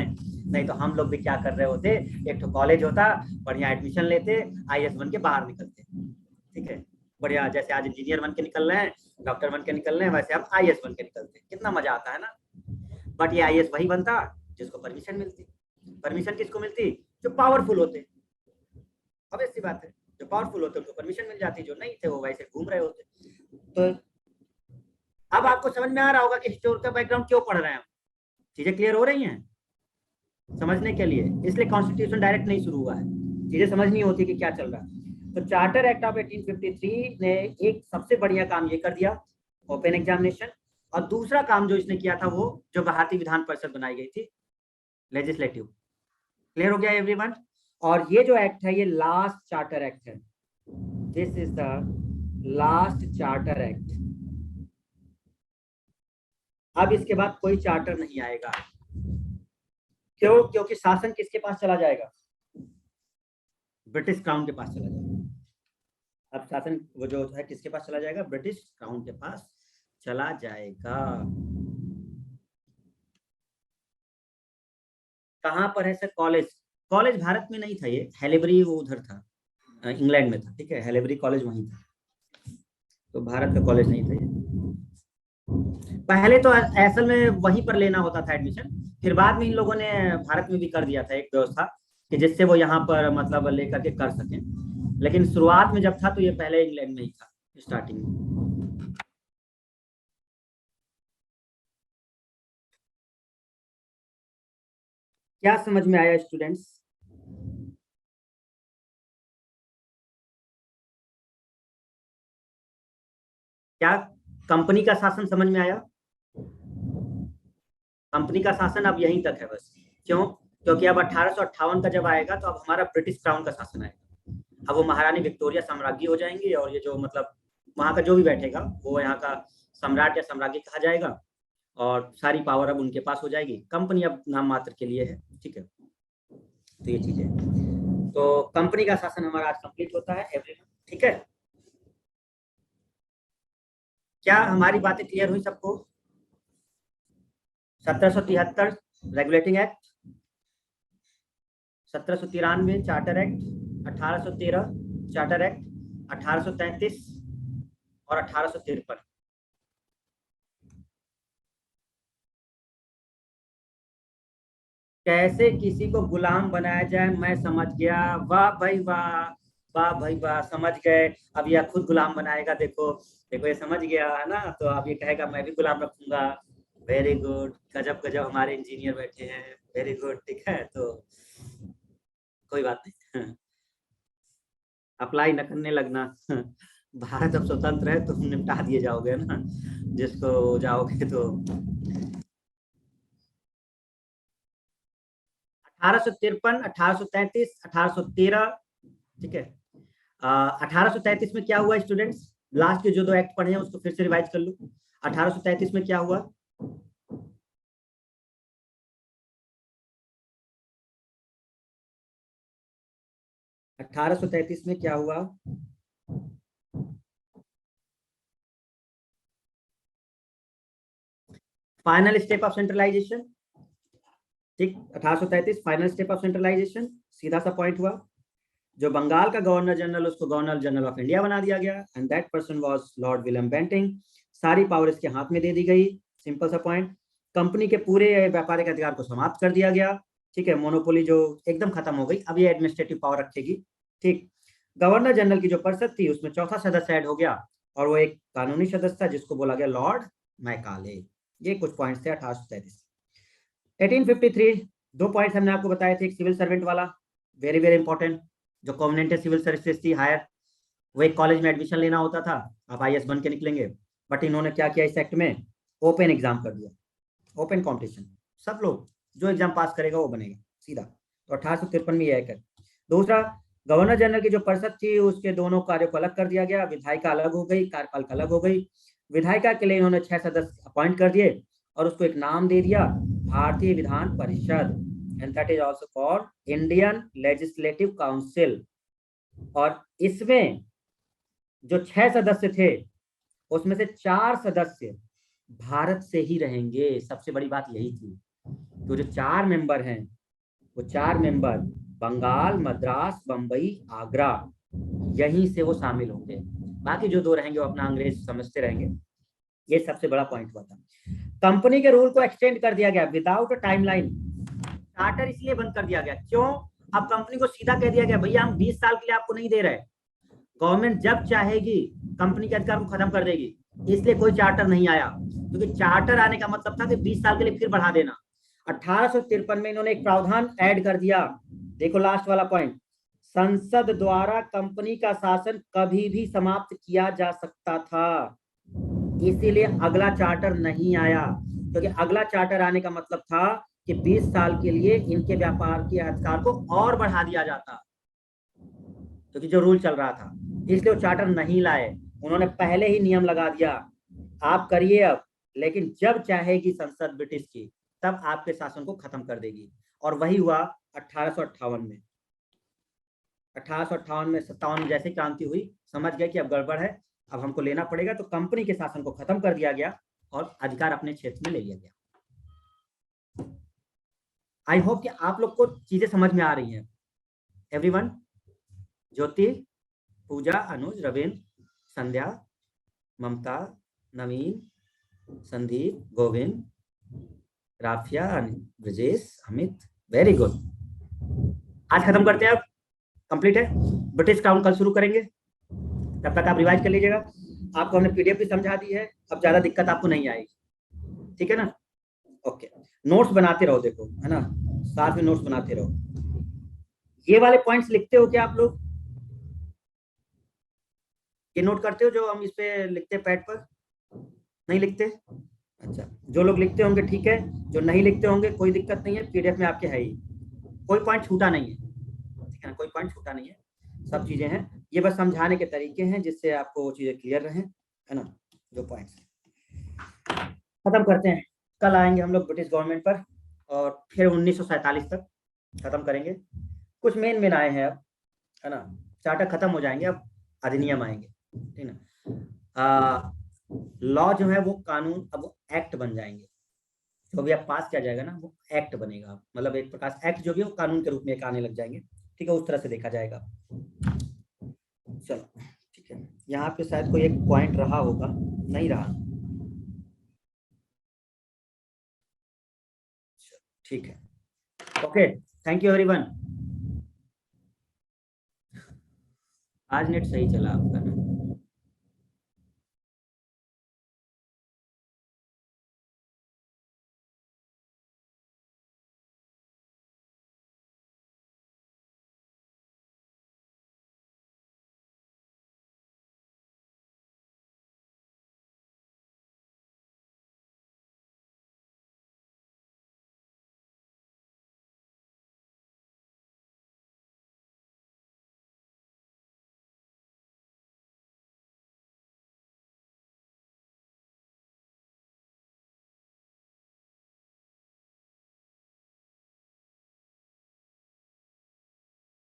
S1: नहीं तो हम लोग भी क्या कर रहे होते, एक तो कॉलेज होता, बढ़िया एडमिशन लेते, आईएएस बन के बाहर निकलते। ठीक है, बढ़िया, जैसे आज इंजीनियर बन के निकल रहे हैं, डॉक्टर बन के निकल रहे हैं, वैसे हम आईएएस बन के निकलते। कितना मजा आता है ना। बट ये आईएएस वही बनता जिसको परमिशन मिलती। परमिशन किसको मिलती? जो पावरफुल होते। अब ऐसी बात है, जो पावरफुल होते उनको परमिशन मिल जाती, जो नहीं थे वो वैसे घूम रहे होते। तो अब आपको समझ में आ रहा होगा कि हिस्टोरिकल बैकग्राउंड क्यों पढ़ रहे हैं हम। चीजें क्लियर हो रही हैं समझने के लिए। इसलिए कॉन्स्टिट्यूशन डायरेक्ट नहीं शुरू हुआ है, चीजें समझनी होती कि क्या चल रहा है। तो चार्टर एक्ट ऑफ 1853 ने एक सबसे बढ़िया काम ये कर दिया, ओपन एग्जामिनेशन। और दूसरा काम जो इसने किया था वो जो भारतीय विधान परिषद बनाई गई थी, लेजिस्लेटिव। क्लियर हो गया एवरीवन? और ये जो एक्ट है ये लास्ट चार्टर एक्ट है। This is the last charter act. अब इसके बाद कोई चार्टर नहीं आएगा। क्यों? क्योंकि शासन किसके पास चला जाएगा? ब्रिटिश क्राउन के पास चला जाएगा। अब शासन वो जो है किसके पास चला जाएगा? ब्रिटिश क्राउन के पास चला जाएगा। कहां पर है सर कॉलेज? कॉलेज भारत में नहीं था, ये हेलेबरी वो उधर था, इंग्लैंड में था। ठीक है, हेलेबरी कॉलेज वहीं था, तो भारत का कॉलेज नहीं था ये। पहले तो असल में वहीं पर लेना होता था एडमिशन, फिर बाद में इन लोगों ने भारत में भी कर दिया था एक व्यवस्था कि जिससे वो यहाँ पर मतलब लेकर के कर सकें। लेकिन शुरुआत में जब था तो ये पहले इंग्लैंड में ही था, स्टार्टिंग में। क्या समझ में आया स्टूडेंट्स? क्या कंपनी का शासन समझ में आया? कंपनी का शासन अब यहीं तक है बस। क्यों? क्योंकि अब 1858 का जब आएगा तो अब हमारा ब्रिटिश क्राउन का शासन आएगा। अब वो महारानी विक्टोरिया साम्राज्ञी हो जाएंगी, और ये जो मतलब वहां का जो भी बैठेगा वो यहाँ का सम्राट या साम्राज्ञी कहा जाएगा, और सारी पावर अब उनके पास हो जाएगी। कंपनी अब नाम मात्र के लिए है। ठीक है, तो ये चीज है। तो कंपनी का शासन हमारा आज कंप्लीट होता है एवरीवन। ठीक है, क्या हमारी बातें क्लियर हुई सबको? 1773 regulating act, 1793 charter act, 1813 charter act, 1833 और 1853। कैसे किसी को गुलाम बनाया जाए मैं समझ गया। वाह भाई वाह, वाह भाई वाह, समझ गए। अब यह खुद गुलाम बनाएगा, देखो देखो, ये समझ गया है ना, तो अब ये कहेगा मैं भी गुलाम रखूंगा। वेरी गुड, गजब गजब हमारे इंजीनियर बैठे हैं। वेरी गुड, ठीक है, तो कोई बात नहीं। अप्लाई न करने लगना। भारत अब स्वतंत्र है, तुम निपटा दिए जाओगे ना जिसको जाओगे तो। 1853, 1833, 1813। ठीक है। 1833 में क्या हुआ स्टूडेंट्स? लास्ट के जो दो एक्ट पढ़े हैं उसको फिर से रिवाइज कर लो। 1833 में क्या हुआ? 1833 में क्या हुआ? फाइनल स्टेप ऑफ सेंट्रलाइजेशन, ठीक, 1833 फाइनल स्टेप ऑफ सेंट्रलाइजेशन, सीधा सा पॉइंट हुआ। जो बंगाल का गवर्नर जनरल, उसको गवर्नर जनरल ऑफ इंडिया बना दिया गया, and that person was Lord William Bentinck. सारी पावर इसके हाथ में दे दी गई, सिंपल सा पॉइंट। कंपनी के पूरे व्यापारिक अधिकार को समाप्त कर दिया गया, ठीक है, मोनोपोली जो एकदम खत्म हो गई, अब ये एडमिनिस्ट्रेटिव पावर रखेगी, ठीक। गवर्नर जनरल की जो परिषद थी उसमें चौथा सदस्य ऐड हो गया, और वो एक कानूनी सदस्य था जिसको बोला गया लॉर्ड मैकाले। ये कुछ पॉइंट्स थे 1833। 1853 दो पॉइंट्स हमने आपको बताए थे, एक सिविल सर्वेंट वाला, वेरी वेरी इंपॉर्टेंट, जो कॉन्वेंट सिविल सर्विसेज थी हायर, वो एक कॉलेज में एडमिशन लेना होता था, आप आईएएस बन के निकलेंगे, बट इन्होंने क्या किया इस एक्ट में, ओपन एग्जाम कर दिया, ओपन कॉम्पिटिशन, सब लोग जो एग्जाम पास करेगा वो बनेगा सीधा। तो 1853 में यह है। दूसरा, गवर्नर जनरल की जो परिषद थी उसके दोनों कार्यों को अलग कर दिया गया, विधायिका अलग हो गई, कार्यपालिका अलग हो गई। विधायिका के लिए इन्होंने 6 सदस्य अपॉइंट कर दिए और उसको एक नाम दे दिया, भारतीय Vidhan Parishad, and that is also called Indian legislative council. और इसमें जो 6 सदस्य थे उसमें से 4 सदस्य भारत से ही रहेंगे, सबसे बड़ी बात यही थी। तो जो 4 मेंबर हैं वो 4 मेंबर बंगाल, मद्रास, बंबई, आगरा, यहीं से वो शामिल होंगे। बाकी जो 2 रहेंगे वो अपना अंग्रेज समझते रहेंगे। ये सबसे बड़ा पॉइंट हुआ था। कंपनी के रूल को एक्सटेंड कर दिया गया विदाउट टाइमलाइन। चार्टर इसलिए बंद कर दिया गया, क्यों? अब कंपनी को सीधा कह दिया गया, भैया हम 20 साल के लिए आपको नहीं दे रहे, गवर्नमेंट जब चाहेगी कंपनी के अधिकार को खत्म कर देगी, इसलिए कोई चार्टर नहीं आया, क्योंकि चार्टर आने का मतलब था कि 20 साल के लिए फिर बढ़ा देना। 1853 में इन्होंने एक प्रावधान ऐड कर दिया, देखो लास्ट वाला पॉइंट, संसद द्वारा कंपनी का शासन कभी भी समाप्त किया जा सकता था। इसीलिए अगला चार्टर नहीं आया, क्योंकि अगला चार्टर आने का मतलब था कि 20 साल के लिए इनके व्यापार के अधिकार को और बढ़ा दिया जाता, क्योंकि जो रूल चल रहा था, इसलिए वो चार्टर नहीं लाए। उन्होंने पहले ही नियम लगा दिया, आप करिए अब, लेकिन जब चाहेगी संसद ब्रिटिश की तब आपके शासन को खत्म कर देगी। और वही हुआ 1858 में। 1858 में 57 में जैसे क्रांति हुई, समझ गए कि अब गड़बड़ है, अब हमको लेना पड़ेगा, तो कंपनी के शासन को खत्म कर दिया गया और अधिकार अपने क्षेत्र में ले लिया गया। आई होप कि आप लोग को चीजें समझ में आ रही हैं। एवरीवन, ज्योति, पूजा, अनुज, रविंद्र, संध्या, ममता, नवीन, संदीप, गोविंद, राफिया, ब्रजेश, अमित, वेरी गुड। आज खत्म करते हैं, अब कंप्लीट है। ब्रिटिश क्राउन कल शुरू करेंगे, तब तक आप रिवाइज कर लीजिएगा। आपको हमने पीडीएफ भी समझा दी है, अब ज्यादा दिक्कत आपको नहीं आएगी, ठीक है ना? ओके, नोट्स बनाते रहो, देखो है ना, साथ में नोट्स बनाते रहो। ये वाले पॉइंट्स लिखते हो क्या आप लोग? ये नोट करते हो जो हम इस पे लिखते हैं पैड पर? नहीं लिखते? अच्छा, जो लोग लिखते होंगे ठीक है, जो नहीं लिखते होंगे कोई दिक्कत नहीं है, पीडीएफ में आपके है ही, कोई पॉइंट छूटा नहीं है, ठीक है ना, कोई पॉइंट छूटा नहीं है, सब चीजें हैं। ये बस समझाने के तरीके हैं जिससे आपको वो चीजें क्लियर रहे, है ना। जो पॉइंट्स खत्म करते हैं, कल आएंगे हम लोग ब्रिटिश गवर्नमेंट पर, और फिर 1947 तक खत्म करेंगे। कुछ मेन आए हैं अब, है ना, चार्टर खत्म हो जाएंगे, अब अधिनियम आएंगे, ठीक ना। लॉ जो है वो कानून, अब वो एक्ट बन जाएंगे, जो भी आप पास किया जाएगा ना वो एक्ट बनेगा, मतलब एक प्रकार से एक्ट जो भी है वो कानून के रूप में एक आने लग जाएंगे, ठीक है, उस तरह से देखा जाएगा। चलो ठीक है, यहाँ पे शायद कोई एक पॉइंट रहा होगा, नहीं रहा, ठीक है, ओके, थैंक यू एवरीवन। आज नेट सही चला आपका ना?